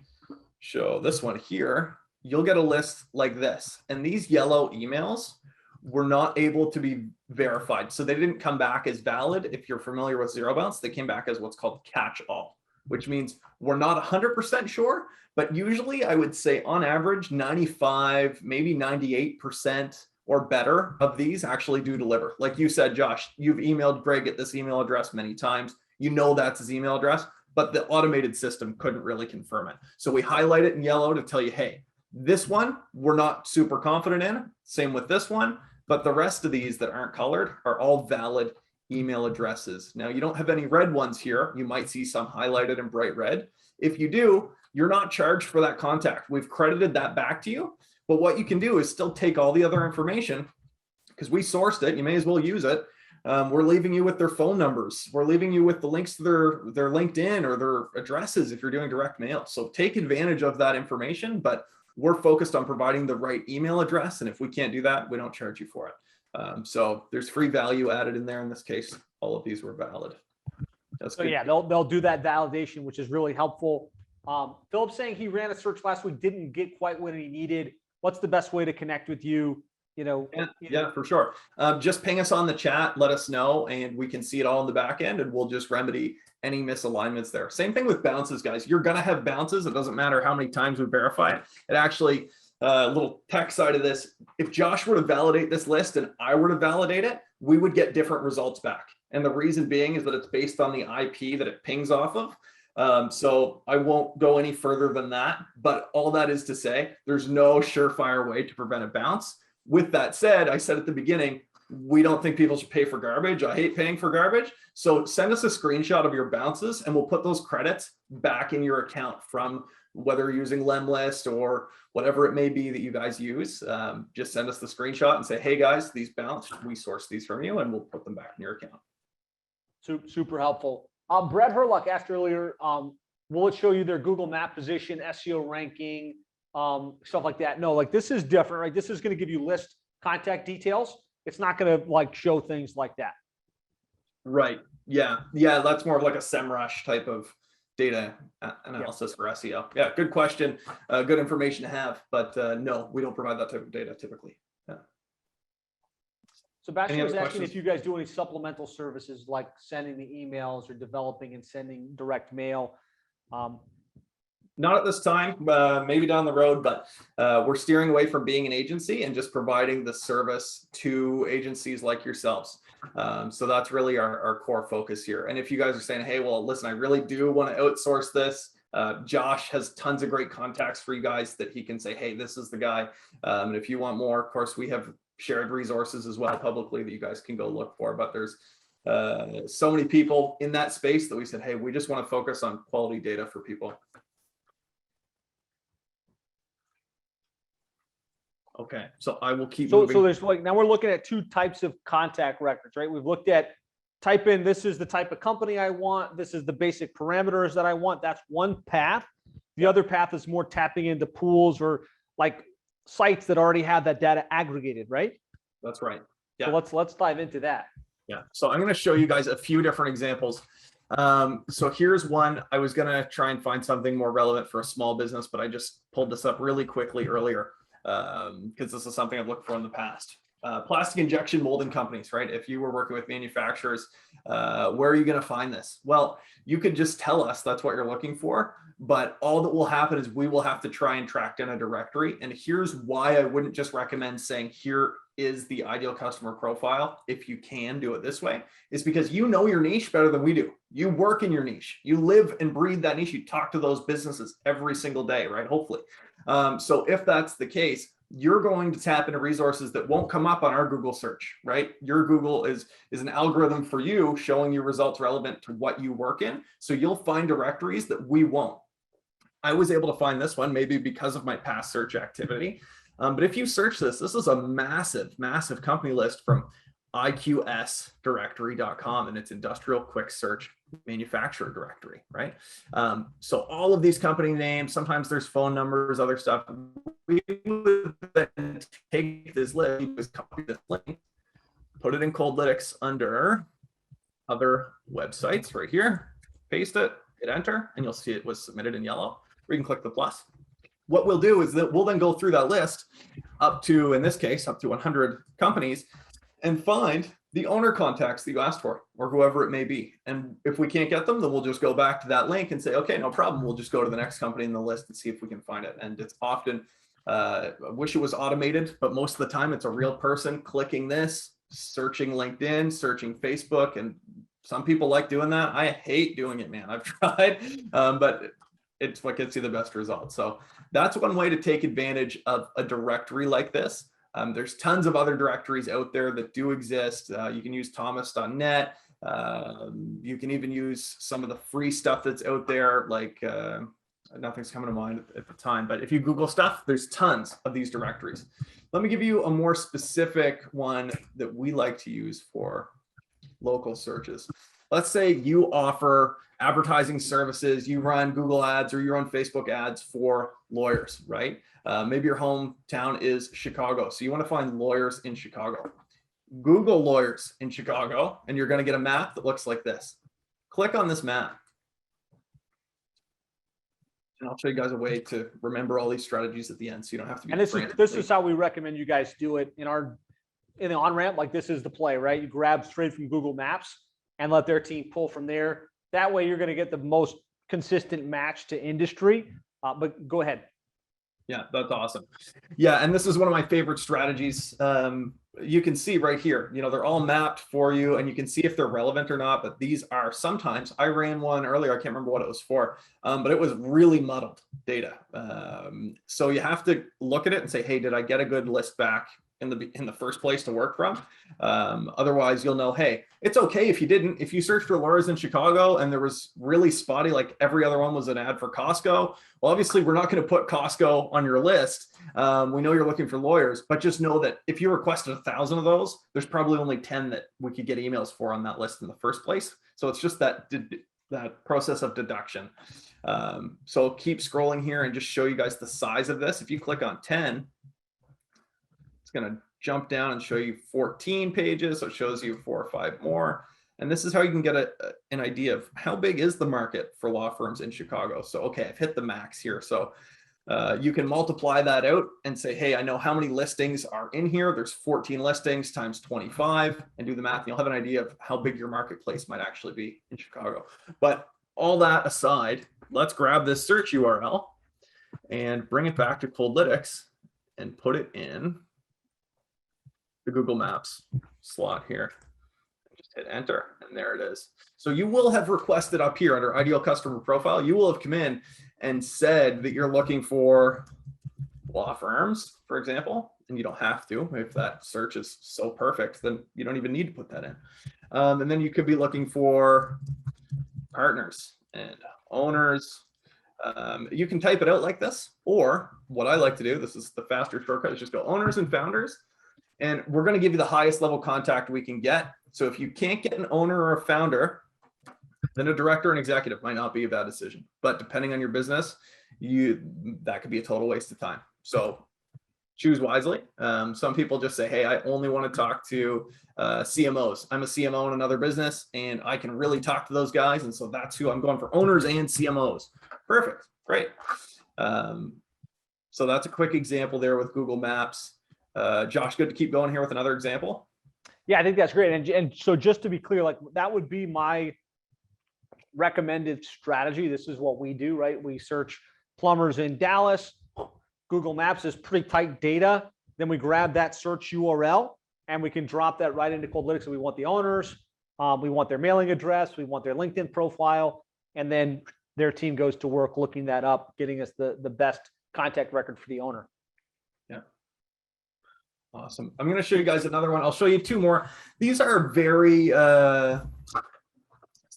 show this one here. You'll get a list like this. And these yellow emails were not able to be verified. So they didn't come back as valid. If you're familiar with zero bounce, they came back as what's called catch all, which means we're not 100% sure, but usually I would say on average, 95, maybe 98% or better of these actually do deliver. Like you said, Josh, you've emailed Greg at this email address many times. You know that's his email address, but the automated system couldn't really confirm it. So we highlight it in yellow to tell you, hey, this one we're not super confident in. Same with this one, but the rest of these that aren't colored are all valid email addresses. Now you don't have any red ones here. You might see some highlighted in bright red. If you do, you're not charged for that contact. We've credited that back to you. But what you can do is still take all the other information because we sourced it. You may as well use it. We're leaving you with their phone numbers. We're leaving you with the links to their LinkedIn or their addresses if you're doing direct mail. So take advantage of that information, but we're focused on providing the right email address. And if we can't do that, we don't charge you for it. So there's free value added in there. In this case, all of these were valid. That's So good. yeah, they'll do that validation, which is really helpful. Philip's saying he ran a search last week, didn't get quite what he needed. What's the best way to connect with you? Yeah, for sure. Just ping us on the chat, let us know, and we can see it all in the back end, and we'll just remedy any misalignments there. Same thing with bounces, guys. You're gonna have bounces. It doesn't matter how many times we verify it. It actually, little tech side of this, if Josh were to validate this list and I were to validate it, we would get different results back. And the reason being is that it's based on the IP that it pings off of. So I won't go any further than that, but all that is to say, there's no surefire way to prevent a bounce. With that said, I said at the beginning, we don't think people should pay for garbage. I hate paying for garbage. So send us a screenshot of your bounces and we'll put those credits back in your account from whether you're using Lemlist or whatever it may be that you guys use. Just send us the screenshot and say, hey guys, these bounced, we sourced these from you, and we'll put them back in your account. Super helpful. Brett Herluck asked earlier, will it show you their Google map position, SEO ranking, stuff like that? No, like this is different, right? This is going to give you list contact details. It's not going to like show things like that. Right. Yeah. That's more of like a SEMrush type of data analysis for SEO. Yeah. Good question. Good information to have, but no, we don't provide that type of data typically. Yeah. Sebastian was asking if you guys do any supplemental services like sending the emails or developing and sending direct mail. Not at this time, maybe down the road, but we're steering away from being an agency and just providing the service to agencies like yourselves. So that's really our core focus here. And if you guys are saying, hey, well, listen, I really do want to outsource this, Josh has tons of great contacts for you guys that he can say, hey, this is the guy. And if you want more, of course, we have shared resources as well publicly that you guys can go look for. But there's so many people in that space that we said, hey, we just want to focus on quality data for people. Okay, so I will keep moving. So there's like, now we're looking at two types of contact records, right? We've looked at type in, this is the type of company I want. This is the basic parameters that I want. That's one path. The other path is more tapping into pools or like sites that already have that data aggregated, right? That's right. Yeah. So let's dive into that. Yeah. So I'm going to show you guys a few different examples. So here's one. I was going to try and find something more relevant for a small business, but I just pulled this up really quickly earlier. Because this is something I've looked for in the past. Plastic injection molding companies, right? If you were working with manufacturers, where are you going to find this? Well, you could just tell us that's what you're looking for, but all that will happen is we will have to try and track down a directory. And here's why I wouldn't just recommend saying, here is the ideal customer profile. If you can do it this way, is because you know your niche better than we do. You work in your niche, you live and breathe that niche. You talk to those businesses every single day, right? Hopefully. So if that's the case, you're going to tap into resources that won't come up on our Google search, right? Your Google is an algorithm for you showing you results relevant to what you work in. So you'll find directories that we won't. I was able to find this one maybe because of my past search activity. But if you search this is a massive company list from iqsdirectory.com, and it's industrial quick search manufacturer directory, right? So all of these company names, sometimes there's phone numbers, other stuff. We would then take this list, copy this link, put it in Coldlinx under other websites right here, paste it, hit enter, and you'll see it was submitted in yellow. Or you can click the plus. what we'll do is that we'll then go through that list up to, in this case, up to 100 companies and find the owner contacts that you asked for or whoever it may be. And if we can't get them, then we'll just go back to that link and say, okay, no problem. We'll just go to the next company in the list and see if we can find it. And it's often, I wish it was automated, but most of the time it's a real person clicking this, searching LinkedIn, searching Facebook. And some people like doing that. I hate doing it, man. I've tried, but it's what gets you the best results. So that's one way to take advantage of a directory like this. There's tons of other directories out there that do exist. You can use thomas.net. You can even use some of the free stuff that's out there, like nothing's coming to mind at the time, but if you Google stuff, there's tons of these directories. Let me give you a more specific one that we like to use for local searches. Let's say you offer advertising services, you run Google ads or you run Facebook ads for lawyers, right? Maybe your hometown is Chicago. So you want to find lawyers in Chicago. Google lawyers in Chicago, and you're going to get a map that looks like this. Click on this map. And I'll show you guys a way to remember all these strategies at the end, so you don't have to be. And this is how we recommend you guys do it in the on-ramp. Like, this is the play, right? You grab straight from Google Maps and let their team pull from there. That way you're going to get the most consistent match to industry. But go ahead. Yeah, that's awesome. Yeah, and this is one of my favorite strategies. You can see right here, they're all mapped for you and you can see if they're relevant or not, but these are sometimes, I ran one earlier, I can't remember what it was for, but it was really muddled data. So you have to look at it and say, hey, did I get a good list back in the first place to work from? Otherwise you'll know, hey, it's okay if you didn't. If you search for lawyers in Chicago and there was really spotty, like every other one was an ad for Costco, well, obviously we're not going to put Costco on your list. We know you're looking for lawyers, but just know that if you requested 1,000 of those, there's probably only 10 that we could get emails for on that list in the first place. So it's just that process of deduction. So keep scrolling here and just show you guys the size of this. If you click on 10, it's going to jump down and show you 14 pages. So it shows you 4 or 5 more. And this is how you can get an idea of how big is the market for law firms in Chicago. So, okay, I've hit the max here. So you can multiply that out and say, hey, I know how many listings are in here. There's 14 listings times 25, and do the math. And you'll have an idea of how big your marketplace might actually be in Chicago. But all that aside, let's grab this search URL and bring it back to Coldlinx and put it in the Google Maps slot here. Just hit enter, and there it is. So you will have requested up here under ideal customer profile, you will have come in and said that you're looking for law firms, for example, and you don't have to. If that search is so perfect, then you don't even need to put that in. And then you could be looking for partners and owners. You can type it out like this, or what I like to do, this is the faster shortcut, is just go owners and founders. And we're going to give you the highest level contact we can get. So if you can't get an owner or a founder, then a director and executive might not be a bad decision. But depending on your business, that could be a total waste of time. So choose wisely. Some people just say, hey, I only want to talk to CMOs. I'm a CMO in another business and I can really talk to those guys. And so that's who I'm going for, owners and CMOs. Perfect. Great. So that's a quick example there with Google Maps. Josh, good to keep going here with another example. Yeah, I think that's great. And so just to be clear, like that would be my recommended strategy. This is what we do, right? We search plumbers in Dallas. Google Maps is pretty tight data. Then we grab that search URL and we can drop that right into Coldlinx. So we want the owners, we want their mailing address, we want their LinkedIn profile, and then their team goes to work looking that up, getting us the best contact record for the owner. Yeah. Awesome. I'm going to show you guys another one. I'll show you 2 more. These are very, that's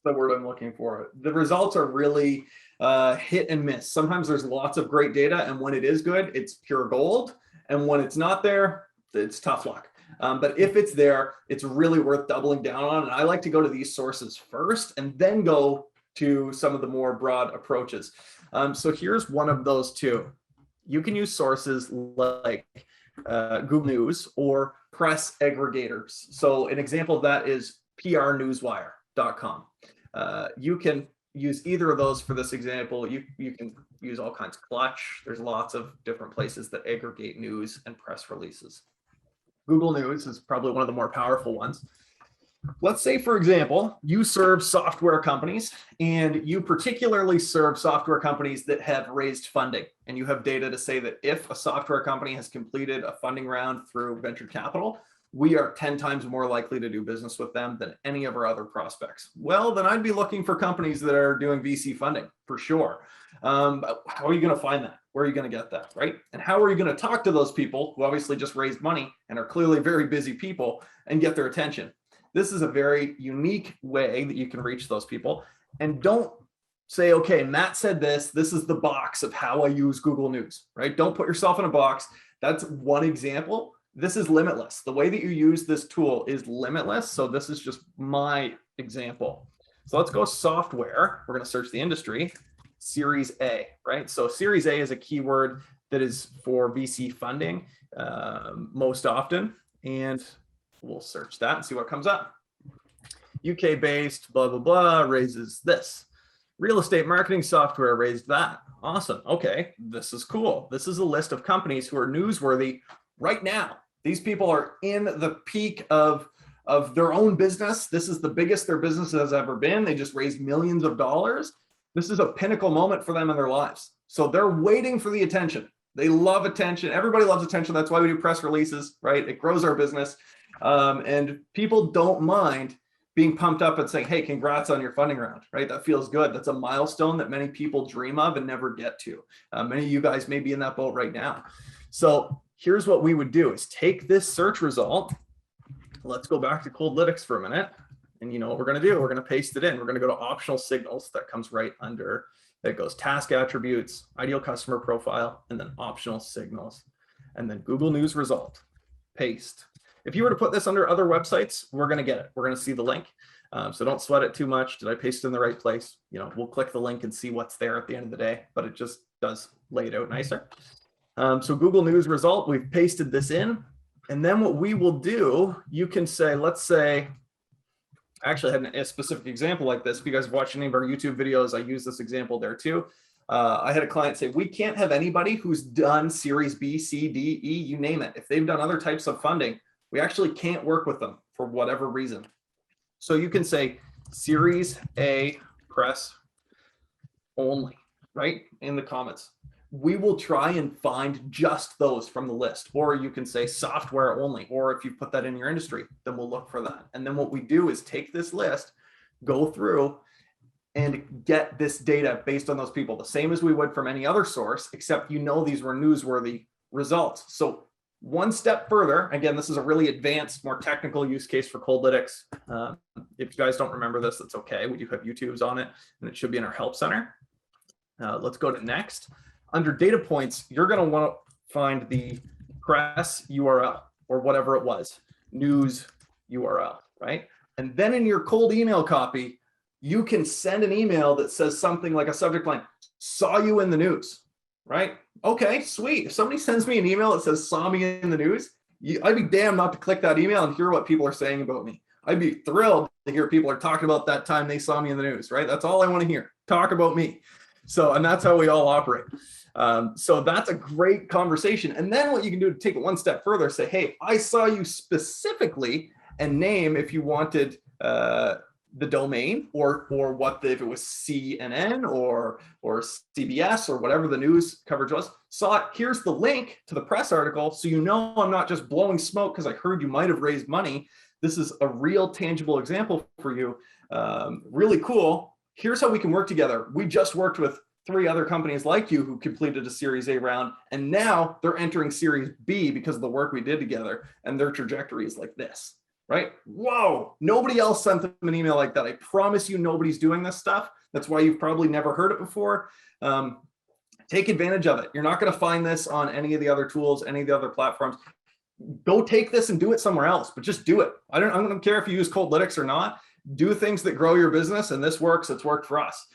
the word I'm looking for. The results are really hit and miss. Sometimes there's lots of great data, and when it is good, it's pure gold. And when it's not there, it's tough luck. But if it's there, it's really worth doubling down on. And I like to go to these sources first and then go to some of the more broad approaches. So here's one of those 2. You can use sources like Google News or press aggregators. So an example of that is prnewswire.com. You can use either of those for this example. You can use all kinds of Clutch. There's lots of different places that aggregate news and press releases. Google News is probably one of the more powerful ones. Let's say, for example, you serve software companies, and you particularly serve software companies that have raised funding, and you have data to say that if a software company has completed a funding round through venture capital, we are 10 times more likely to do business with them than any of our other prospects. Well, then I'd be looking for companies that are doing VC funding for sure. How are you going to find that? Where are you going to get that, right? And how are you going to talk to those people who obviously just raised money and are clearly very busy people and get their attention? This is a very unique way that you can reach those people. And don't say, okay, Matt said this is the box of how I use Google News, right? Don't put yourself in a box. That's one example. This is limitless. The way that you use this tool is limitless. So this is just my example. So let's go software. We're going to search the industry, Series A, right? So Series A is a keyword that is for VC funding most often. And we'll search that and see what comes up. UK based, blah, blah, blah, raises this. Real estate marketing software raised that. Awesome. Okay, this is cool. This is a list of companies who are newsworthy right now. These people are in the peak of their own business. This is the biggest their business has ever been. They just raised millions of dollars. This is a pinnacle moment for them in their lives. So they're waiting for the attention. They love attention. Everybody loves attention. That's why we do press releases, right? It grows our business. And people don't mind being pumped up and saying, hey, congrats on your funding round, right? That feels good. That's a milestone that many people dream of and never get to. Many of you guys may be in that boat right now. So here's what we would do is take this search result. Let's go back to Coldlinx for a minute. And you know what we're going to do? We're going to paste it in. We're going to go to optional signals. That comes right under, it goes task attributes, ideal customer profile, and then optional signals. And then Google News result, paste. If you were to put this under other websites, we're going to get it. We're going to see the link. So don't sweat it too much. Did I paste it in the right place? You know, we'll click the link and see what's there at the end of the day, but it just does lay it out nicer. So Google News result, we've pasted this in. And then what we will do, you can say, let's say, I actually had a specific example like this. If you guys have watched any of our YouTube videos, I use this example there too. I had a client say, we can't have anybody who's done Series B, C, D, E, you name it. If they've done other types of funding, we actually can't work with them for whatever reason. So you can say Series A press only, right? In the comments. We will try and find just those from the list. Or you can say software only. Or if you put that in your industry, then we'll look for that. And then what we do is take this list, go through and get this data based on those people, the same as we would from any other source, except you know these were newsworthy results. So one step further, again, this is a really advanced, more technical use case for Coldlinx. If you guys don't remember this, that's okay. We do have YouTubes on it, and it should be in our help center. Let's go to next. Under data points, you're going to want to find the press URL or whatever it was, news URL, right? And then in your cold email copy, you can send an email that says something like a subject line, saw you in the news, right? Okay, sweet. If somebody sends me an email that says saw me in the news, I'd be damned not to click that email and hear what people are saying about me. I'd be thrilled to hear people are talking about that time they saw me in the news, right? That's all I want to hear. Talk about me. So, and that's how we all operate. So that's a great conversation. And then what you can do to take it one step further, say, hey, I saw you specifically, and name if you wanted the domain or what if it was CNN or CBS or whatever the news coverage was. Saw it. Here's the link to the press article. So you know I'm not just blowing smoke because I heard you might have raised money. This is a real tangible example for you. Really cool. Here's how we can work together. We just worked with 3 other companies like you who completed a Series A round, and now they're entering Series B because of the work we did together, and their trajectory is like this, right? Whoa, nobody else sent them an email like that. I promise you nobody's doing this stuff. That's why you've probably never heard it before. Take advantage of it. You're not going to find this on any of the other tools, any of the other platforms. Go take this and do it somewhere else, but just do it. I don't care if you use Coldlinx or not. Do things that grow your business, and this works. It's worked for us.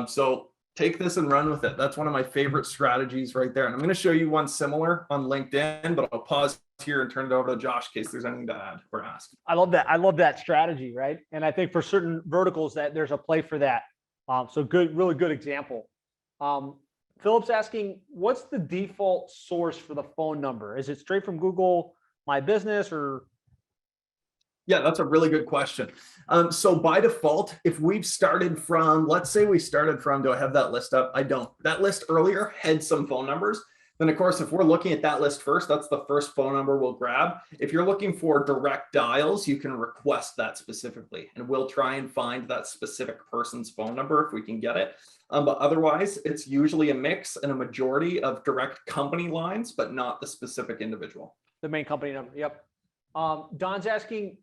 So take this and run with it. That's one of my favorite strategies right there. And I'm going to show you one similar on LinkedIn, but I'll pause here and turn it over to Josh in case there's anything to add or ask. I love that. I love that strategy, right? And I think for certain verticals that there's a play for that. So good, really good example. Philip's asking, what's the default source for the phone number? Is it straight from Google My Business or? Yeah, that's a really good question. So by default, if we've started from, let's say we started from, do I have that list up? I don't. That list earlier had some phone numbers. Then of course, if we're looking at that list first, that's the first phone number we'll grab. If you're looking for direct dials, you can request that specifically, and we'll try and find that specific person's phone number if we can get it. But otherwise, it's usually a mix and a majority of direct company lines, but not the specific individual. The main company number, yep. Don's asking,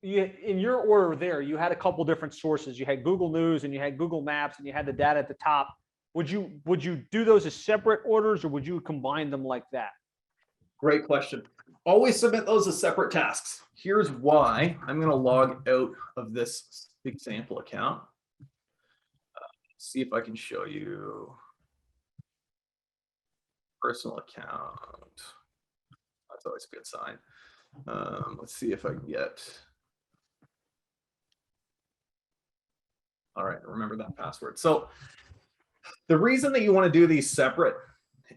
in your order there, you had a couple different sources. You had Google News and you had Google Maps and you had the data at the top. Would you do those as separate orders, or would you combine them like that? Great question. Always submit those as separate tasks. Here's why. I'm going to log out of this example account. See if I can show you personal account. That's always a good sign. Let's see if I can get. All right, remember that password. So the reason that you want to do these separate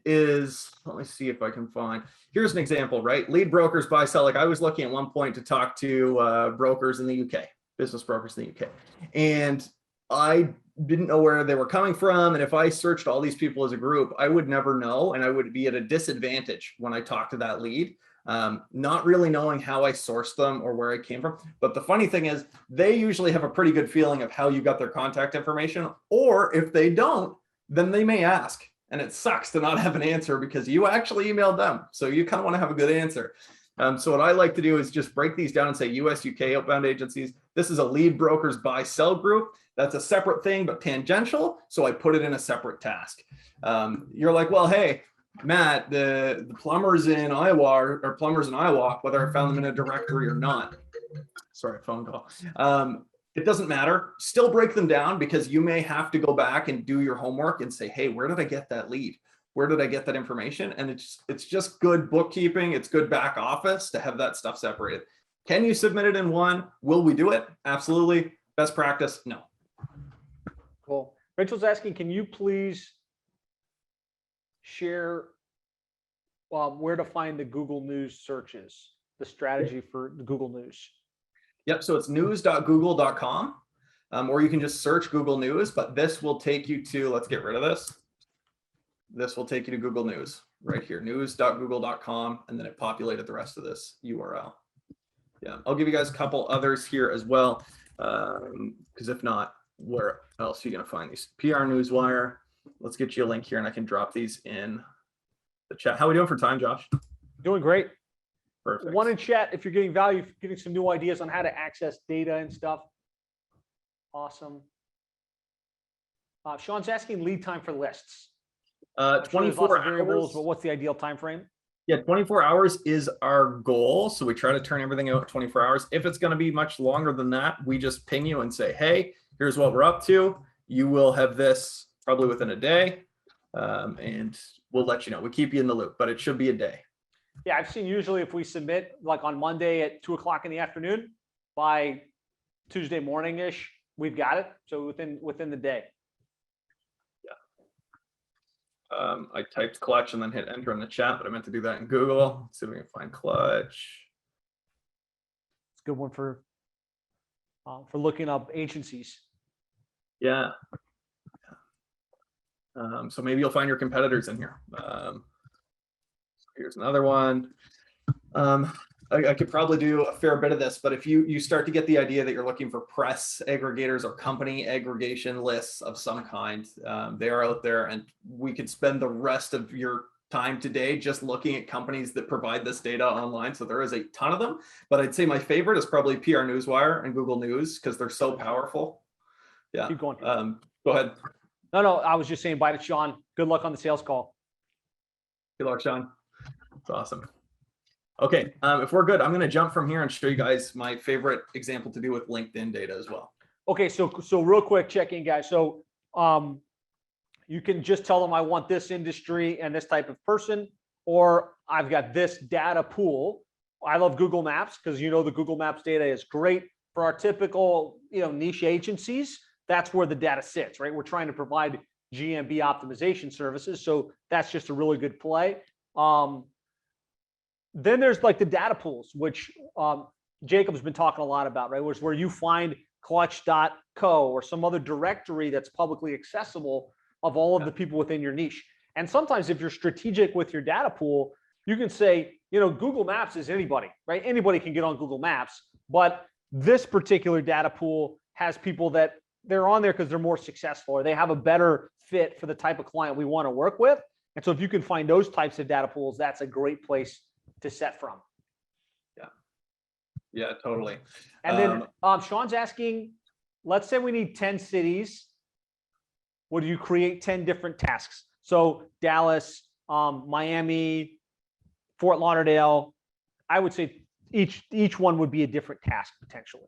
is, let me see if I can find, here's an example, right? Lead brokers, buy, sell. Like I was looking at one point to talk to brokers in the UK, business brokers in the UK. And I didn't know where they were coming from. And if I searched all these people as a group, I would never know. And I would be at a disadvantage when I talked to that lead, not really knowing how I sourced them or where I came from. But the funny thing is they usually have a pretty good feeling of how you got their contact information, or if they don't, then they may ask. And it sucks to not have an answer because you actually emailed them. So you kind of want to have a good answer. So what I like to do is just break these down and say US, UK outbound agencies. This is a lead brokers buy sell group. That's a separate thing, but tangential. So I put it in a separate task. You're like, well, hey, Matt, the plumbers in Iowa are plumbers in Iowa, whether I found them in a directory or not. Sorry, phone call. It doesn't matter. Still break them down because you may have to go back and do your homework and say, hey, where did I get that lead? Where did I get that information? And it's just good bookkeeping. It's good back office to have that stuff separated. Can you submit it in one? Will we do it? Absolutely. Best practice? No. Cool. Rachel's asking, can you please share where to find the Google News searches, the strategy for the Google News? Yep. So it's news.google.com, or you can just search Google News, but this will take you to, let's get rid of this. This will take you to Google News right here, news.google.com, and then it populated the rest of this URL. Yeah, I'll give you guys a couple others here as well, because if not, where else are you going to find these? PR Newswire. Let's get you a link here, and I can drop these in the chat. How are we doing for time, Josh? Doing great. Perfect. One in chat, if you're getting value, getting some new ideas on how to access data and stuff. Awesome. Sean's asking lead time for lists. 24 variables, hours. but what's the ideal time frame? Yeah, 24 hours is our goal. So we try to turn everything out 24 hours. If it's going to be much longer than that, we just ping you and say, hey, here's what we're up to. You will have this probably within a day. And we'll let you know. We keep you in the loop, but it should be a day. Yeah, I've seen usually if we submit like on Monday at 2 o'clock in the afternoon, by Tuesday morning-ish, we've got it. So within the day. I typed clutch and then hit enter in the chat, but I meant to do that in Google. Let's see if we can find clutch. It's a good one for looking up agencies. Yeah. So maybe you'll find your competitors in here. Here's another one. I could probably do a fair bit of this, but if you start to get the idea that you're looking for press aggregators or company aggregation lists of some kind, they are out there, and we could spend the rest of your time today just looking at companies that provide this data online. So there is a ton of them, but I'd say my favorite is probably PR Newswire and Google News because they're so powerful. Yeah. Keep going. Go ahead. No, I was just saying bye to Sean. Good luck on the sales call. Good luck, Sean. It's awesome. Okay, if we're good, I'm going to jump from here and show you guys my favorite example to do with LinkedIn data as well. Okay, so real quick check-in, guys. So you can just tell them I want this industry and this type of person, or I've got this data pool. I love Google Maps because the Google Maps data is great. For our typical, niche agencies, that's where the data sits, right? We're trying to provide GMB optimization services. So that's just a really good play. Then there's like the data pools, which Jacob's been talking a lot about, right? Which is where you find clutch.co or some other directory that's publicly accessible of all of the people within your niche. And sometimes if you're strategic with your data pool, you can say, Google Maps is anybody, right? Anybody can get on Google Maps, but this particular data pool has people that they're on there because they're more successful or they have a better fit for the type of client we want to work with. And so if you can find those types of data pools, that's a great place to set from. Yeah, totally. And then Sean's asking, let's say we need 10 cities. Would you create 10 different tasks? So Dallas, Miami, Fort Lauderdale, I would say each one would be a different task potentially.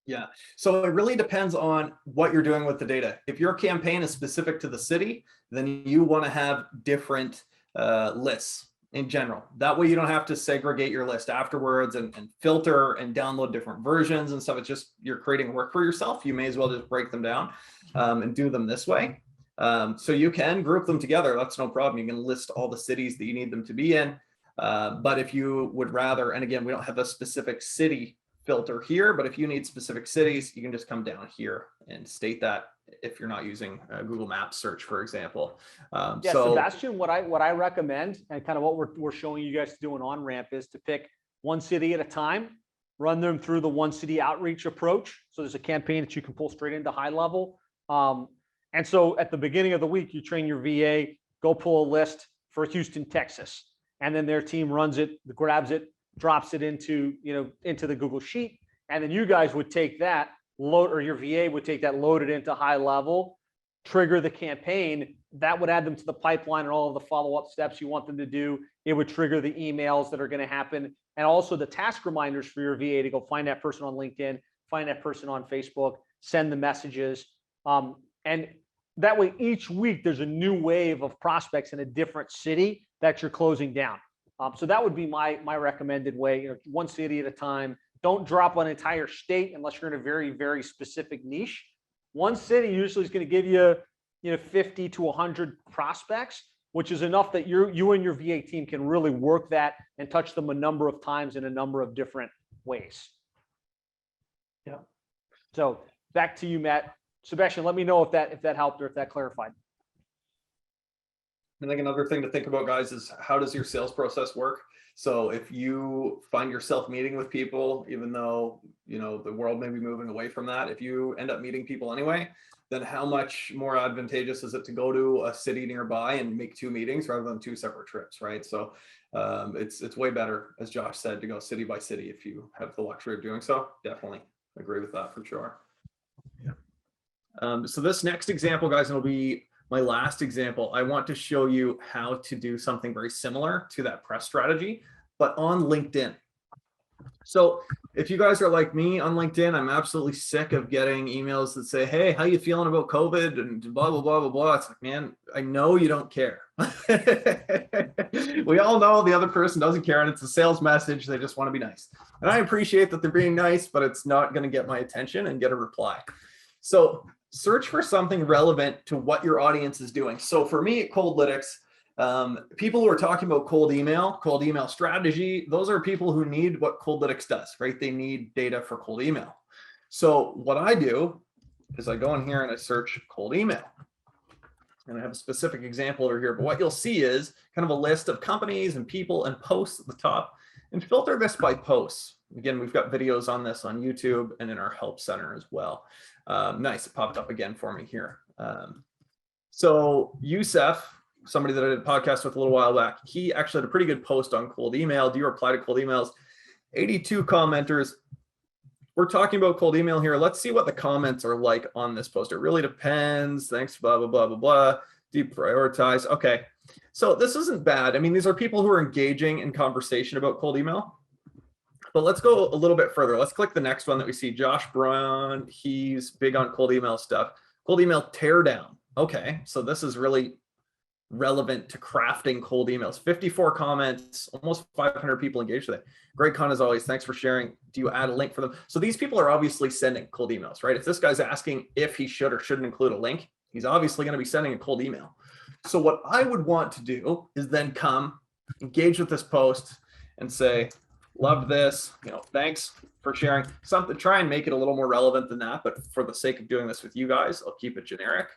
Yeah. So it really depends on what you're doing with the data. If your campaign is specific to the city, then you want to have different lists in general. That way you don't have to segregate your list afterwards and filter and download different versions and stuff. It's just, you're creating work for yourself. You may as well just break them down and do them this way. So you can group them together. That's no problem. You can list all the cities that you need them to be in. But if you would rather, and again, we don't have a specific city filter here, but if you need specific cities, you can just come down here and state that if you're not using Google Maps search, for example. So Sebastian, what I recommend and kind of what we're showing you guys to do an on-ramp is to pick one city at a time, run them through the one city outreach approach. So there's a campaign that you can pull straight into high level. And so at the beginning of the week, you train your VA, go pull a list for Houston, Texas. And then their team runs it, grabs it, drops it into the Google Sheet. And then you guys would take that, or your VA would take that, load it into high level, trigger the campaign. That would add them to the pipeline and all of the follow-up steps you want them to do. It would trigger the emails that are going to happen. And also the task reminders for your VA to go find that person on LinkedIn, find that person on Facebook, send the messages. And that way, each week, there's a new wave of prospects in a different city that you're closing down. So that would be my recommended way, one city at a time. Don't drop an entire state unless you're in a very, very specific niche. One city usually is going to give you, 50 to 100 prospects, which is enough that you and your VA team can really work that and touch them a number of times in a number of different ways. Yeah. So back to you, Matt. Sebastian, let me know if that helped or if that clarified. I think another thing to think about, guys, is how does your sales process work? So if you find yourself meeting with people, even though, the world may be moving away from that, if you end up meeting people anyway, then how much more advantageous is it to go to a city nearby and make 2 meetings rather than 2 separate trips, right? So it's way better, as Josh said, to go city by city if you have the luxury of doing so. Definitely agree with that for sure. Yeah. So this next example, guys, it'll be my last example. I want to show you how to do something very similar to that press strategy, but on LinkedIn. So if you guys are like me on LinkedIn, I'm absolutely sick of getting emails that say, hey, how you feeling about COVID and blah, blah, blah, blah, blah. It's like, man, I know you don't care. We all know the other person doesn't care, and it's a sales message. They just want to be nice. And I appreciate that they're being nice, but it's not going to get my attention and get a reply. So search for something relevant to what your audience is doing. So for me at Coldlinx, people who are talking about cold email strategy, those are people who need what Coldlinx does, right? They need data for cold email. So what I do is I go in here and I search cold email. And I have a specific example over here, but what you'll see is kind of a list of companies and people and posts at the top, and filter this by posts. Again, we've got videos on this on YouTube and in our help center as well. Nice, it popped up again for me here. So Youssef, somebody that I did a podcast with a little while back, he actually had a pretty good post on cold email. Do you reply to cold emails? 82 commenters. We're talking about cold email here. Let's see what the comments are like on this post. It really depends. Thanks, blah, blah, blah, blah, blah. Deprioritize. Okay. So this isn't bad. I mean, these are people who are engaging in conversation about cold email. But let's go a little bit further. Let's click the next one that we see. Josh Brown, he's big on cold email stuff. Cold email teardown. Okay, so this is really relevant to crafting cold emails. 54 comments, almost 500 people engaged with it. Great con as always. Thanks for sharing. Do you add a link for them? So these people are obviously sending cold emails, right? If this guy's asking if he should or shouldn't include a link, he's obviously going to be sending a cold email. So what I would want to do is then come engage with this post and say, love this, thanks for sharing something, try and make it a little more relevant than that. But for the sake of doing this with you guys, I'll keep it generic.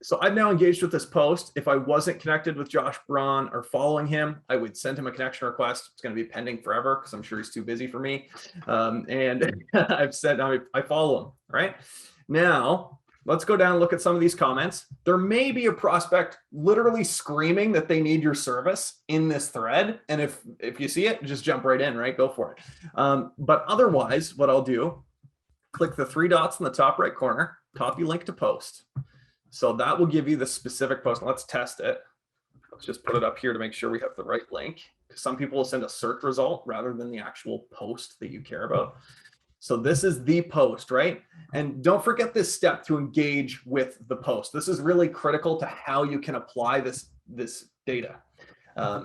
So I've now engaged with this post. If I wasn't connected with Josh Braun or following him, I would send him a connection request. It's going to be pending forever because I'm sure he's too busy for me. And I've said I follow him, right? Now, let's go down and look at some of these comments. There may be a prospect literally screaming that they need your service in this thread. And if you see it, just jump right in, right? Go for it. But otherwise, what I'll do, click the 3 dots in the top right corner, copy link to post. So that will give you the specific post. Let's test it. Let's just put it up here to make sure we have the right link. Some people will send a search result rather than the actual post that you care about. So this is the post, right? And don't forget this step to engage with the post. This is really critical to how you can apply this data.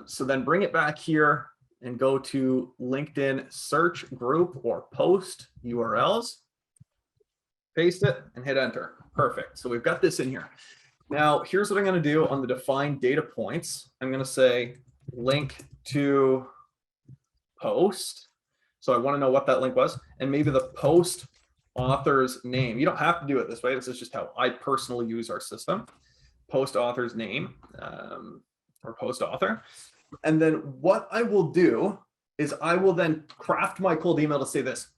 So then bring it back here and go to LinkedIn search group or post URLs. Paste it and hit enter. Perfect. So we've got this in here. Now, here's what I'm going to do on the defined data points. I'm going to say link to post. So I want to know what that link was and maybe the post author's name. You don't have to do it this way. This is just how I personally use our system. Post author's name or post author. And then what I will do is I will then craft my cold email to say this.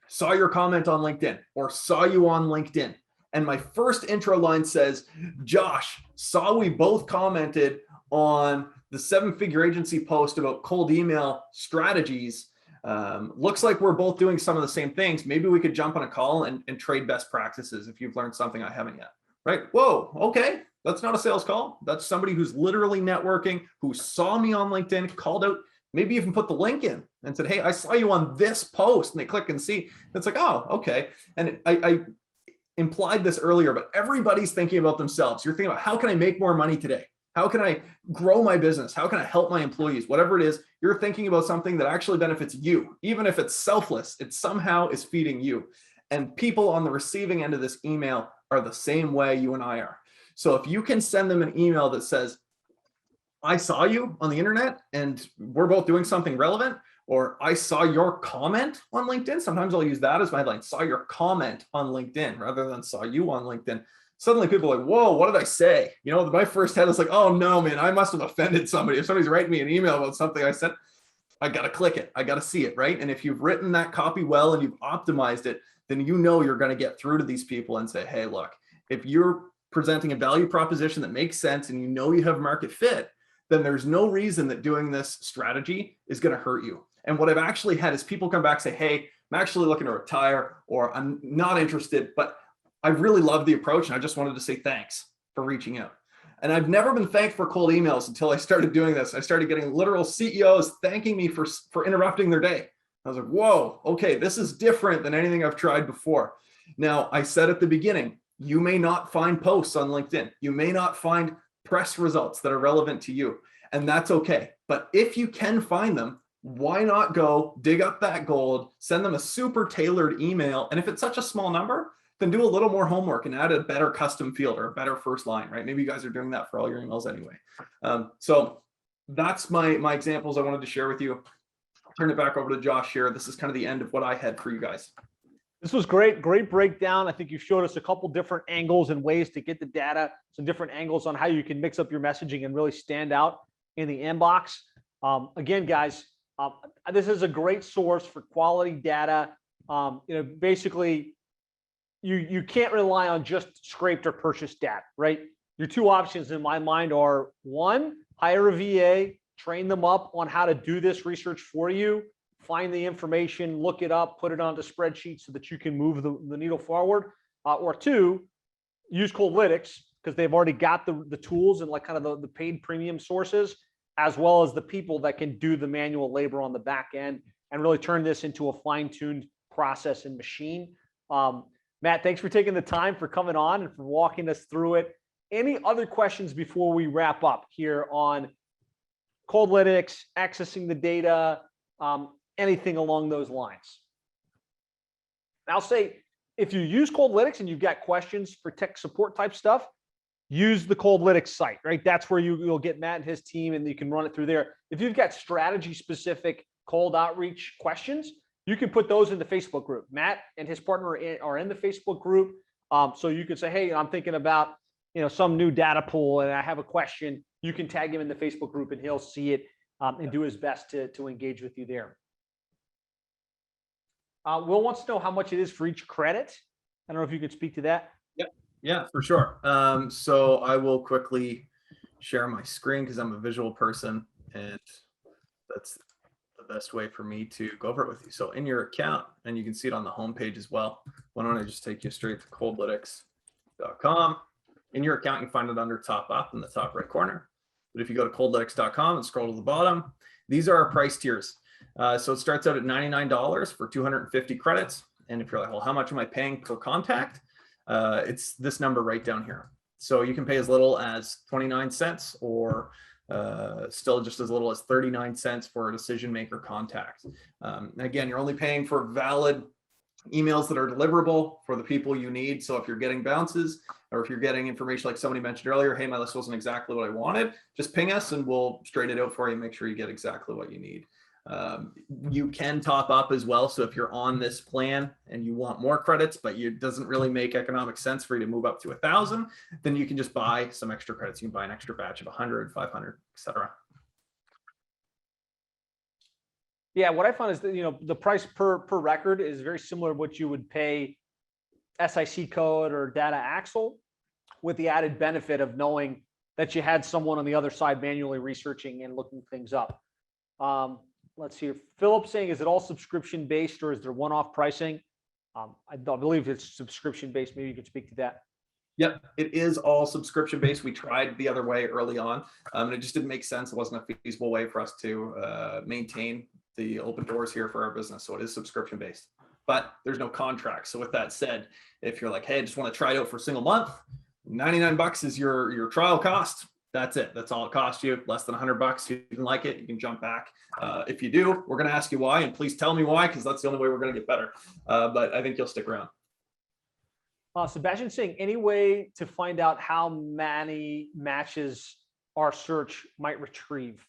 Saw your comment on LinkedIn or saw you on LinkedIn. And my first intro line says, Josh, saw we both commented on the 7-figure agency post about cold email strategies. Looks like we're both doing some of the same things. Maybe we could jump on a call and trade best practices if you've learned something I haven't yet, right? Whoa, okay. That's not a sales call. That's somebody who's literally networking, who saw me on LinkedIn, called out, maybe even put the link in and said, hey, I saw you on this post, and they click and see. It's like, oh, okay. And I implied this earlier, but everybody's thinking about themselves. You're thinking about how can I make more money today? How can I grow my business? How can I help my employees? Whatever it is, you're thinking about something that actually benefits you. Even if it's selfless, it somehow is feeding you. And people on the receiving end of this email are the same way you and I are. So if you can send them an email that says, I saw you on the internet and we're both doing something relevant, or I saw your comment on LinkedIn. Sometimes I'll use that as my headline, saw your comment on LinkedIn rather than saw you on LinkedIn. Suddenly people are like, whoa, what did I say? My first head is like, oh no, man, I must have offended somebody. If somebody's writing me an email about something I said, I got to click it. I got to see it, right? And if you've written that copy well and you've optimized it, then you're going to get through to these people and say, hey, look, if you're presenting a value proposition that makes sense and you have market fit, then there's no reason that doing this strategy is going to hurt you. And what I've actually had is people come back and say, hey, I'm actually looking to retire, or I'm not interested, but I really love the approach. And I just wanted to say thanks for reaching out. And I've never been thanked for cold emails until I started doing this. I started getting literal CEOs thanking me for interrupting their day. I was like, whoa, okay, this is different than anything I've tried before. Now, I said at the beginning, you may not find posts on LinkedIn. You may not find press results that are relevant to you, and that's okay. But if you can find them, why not go dig up that gold, send them a super tailored email. And if it's such a small number, then do a little more homework and add a better custom field or a better first line, right? Maybe you guys are doing that for all your emails anyway. So that's my examples I wanted to share with you. I'll turn it back over to Josh here. This is kind of the end of what I had for you guys. This was great breakdown. I think you showed us a couple different angles and ways to get the data, some different angles on how you can mix up your messaging and really stand out in the inbox. Again, guys, this is a great source for quality data. Basically, you can't rely on just scraped or purchased data, right? Your two options in my mind are, one, hire a VA, train them up on how to do this research for you, find the information, look it up, put it onto spreadsheets so that you can move the needle forward. Or two, use Coldlinx because they've already got the tools and like kind of the paid premium sources, as well as the people that can do the manual labor on the back end and really turn this into a fine-tuned process and machine. Matt, thanks for taking the time for coming on and for walking us through it. any other questions before we wrap up here on Coldlinx, accessing the data, anything along those lines? And I'll say, if you use Coldlinx and you've got questions for tech support type stuff, use the Coldlinx site, right? That's where you'll get Matt and his team, and you can run it through there. If you've got strategy specific cold outreach questions, you can put those in the Facebook group. Matt and his partner are in the Facebook group. So you can say, hey, I'm thinking about, some new data pool and I have a question. You can tag him in the Facebook group and he'll see it and do his best to engage with you there. Will wants to know how much it is for each credit. I don't know if you could speak to that. Yeah, for sure. So I will quickly share my screen because I'm a visual person, and that's the best way for me to go over it with you. So in your account, and you can see it on the homepage as well. Why don't I just take you straight to coldlinx.com. In your account, you can find it under top up in the top right corner. But if you go to coldlinx.com and scroll to the bottom, these are our price tiers. So it starts out at $99 for 250 credits. And if you're like, well, how much am I paying per contact? It's this number right down here. So you can pay as little as 29 cents or still just as little as 39 cents for a decision maker contact. Again, you're only paying for valid emails that are deliverable for the people you need. So if you're getting bounces, or if you're getting information like somebody mentioned earlier, hey, my list wasn't exactly what I wanted, just ping us and we'll straighten it out for you, make sure you get exactly what you need. You can top up as well. So if you're on this plan and you want more credits, but it doesn't really make economic sense for you to move up to 1,000, then you can just buy some extra credits. You can buy an extra batch of 100, 500, etc. Yeah, what I found is that, the price per record is very similar to what you would pay SIC code or data axle, with the added benefit of knowing that you had someone on the other side manually researching and looking things up. Let's see. Philip saying, is it all subscription based or is there one-off pricing? I believe it's subscription based. Maybe you could speak to that. Yep, it is all subscription based. We tried the other way early on, and it just didn't make sense. It wasn't a feasible way for us to maintain the open doors here for our business. So it is subscription based, but there's no contract. So with that said, if you're like, hey, I just want to try it out for a single month, $99 is your trial cost. That's it. That's all it costs you. Less than $100. You can like it, you can jump back. If you do, we're going to ask you why, and please tell me why, because that's the only way we're going to get better. But I think you'll stick around. Sebastian saying, any way to find out how many matches our search might retrieve?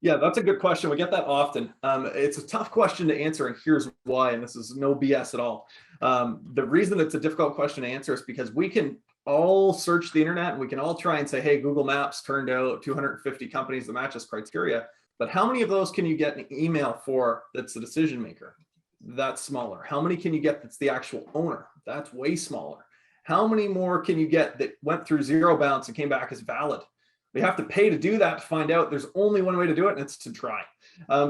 Yeah, that's a good question. We get that often. It's a tough question to answer, and here's why, and this is no BS at all. The reason it's a difficult question to answer is because we can all search the internet and we can all try and say, hey, Google Maps turned out 250 companies that match this criteria. But how many of those can you get an email for that's a decision maker? That's smaller. How many can you get that's the actual owner? That's way smaller. How many more can you get that went through zero bounce and came back as valid? We have to pay to do that to find out. There's only one way to do it, and it's to try.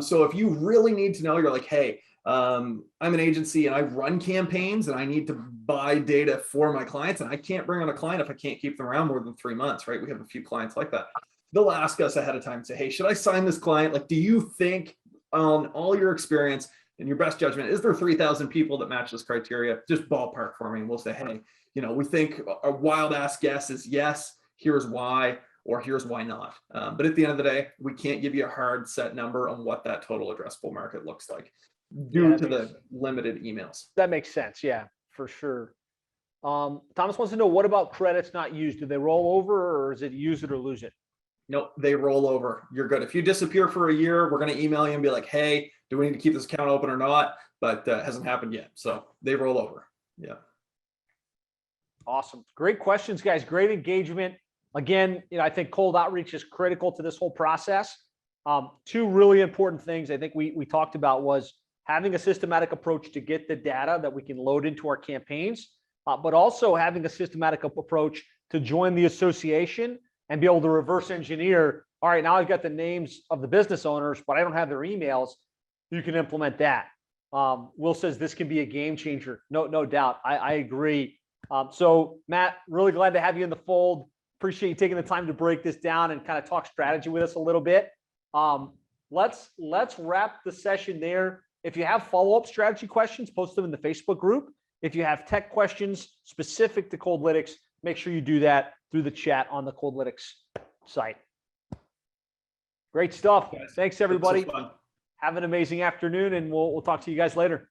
So if you really need to know, you're like, hey, I'm an agency and I run campaigns and I need to buy data for my clients, and I can't bring on a client if I can't keep them around more than 3 months, right? We have a few clients like that. They'll ask us ahead of time and say, hey, should I sign this client? Like, do you think on all your experience and your best judgment, is there 3,000 people that match this criteria? Just ballpark for me. And we'll say, hey, we think a wild ass guess is yes, here's why, or here's why not. But at the end of the day, we can't give you a hard set number on what that total addressable market looks like due to the limited emails. That makes sense. Yeah, for sure. Thomas wants to know, what about credits not used? Do they roll over, or is it use it or lose it? Nope, they roll over. You're good. If you disappear for a year, we're going to email you and be like, hey, do we need to keep this account open or not? But it hasn't happened yet. So they roll over. Yeah. Awesome. Great questions, guys. Great engagement. Again, I think cold outreach is critical to this whole process. Two really important things I think we talked about was having a systematic approach to get the data that we can load into our campaigns, but also having a systematic approach to join the association and be able to reverse engineer. All right, now I've got the names of the business owners, but I don't have their emails. You can implement that. Will says this can be a game changer. No doubt. I agree. So Matt, really glad to have you in the fold. Appreciate you taking the time to break this down and kind of talk strategy with us a little bit. Let's wrap the session there. If you have follow-up strategy questions, post them in the Facebook group. If you have tech questions specific to Coldlinx, make sure you do that through the chat on the Coldlinx site. Great stuff. Thanks, everybody. Have an amazing afternoon, and we'll talk to you guys later.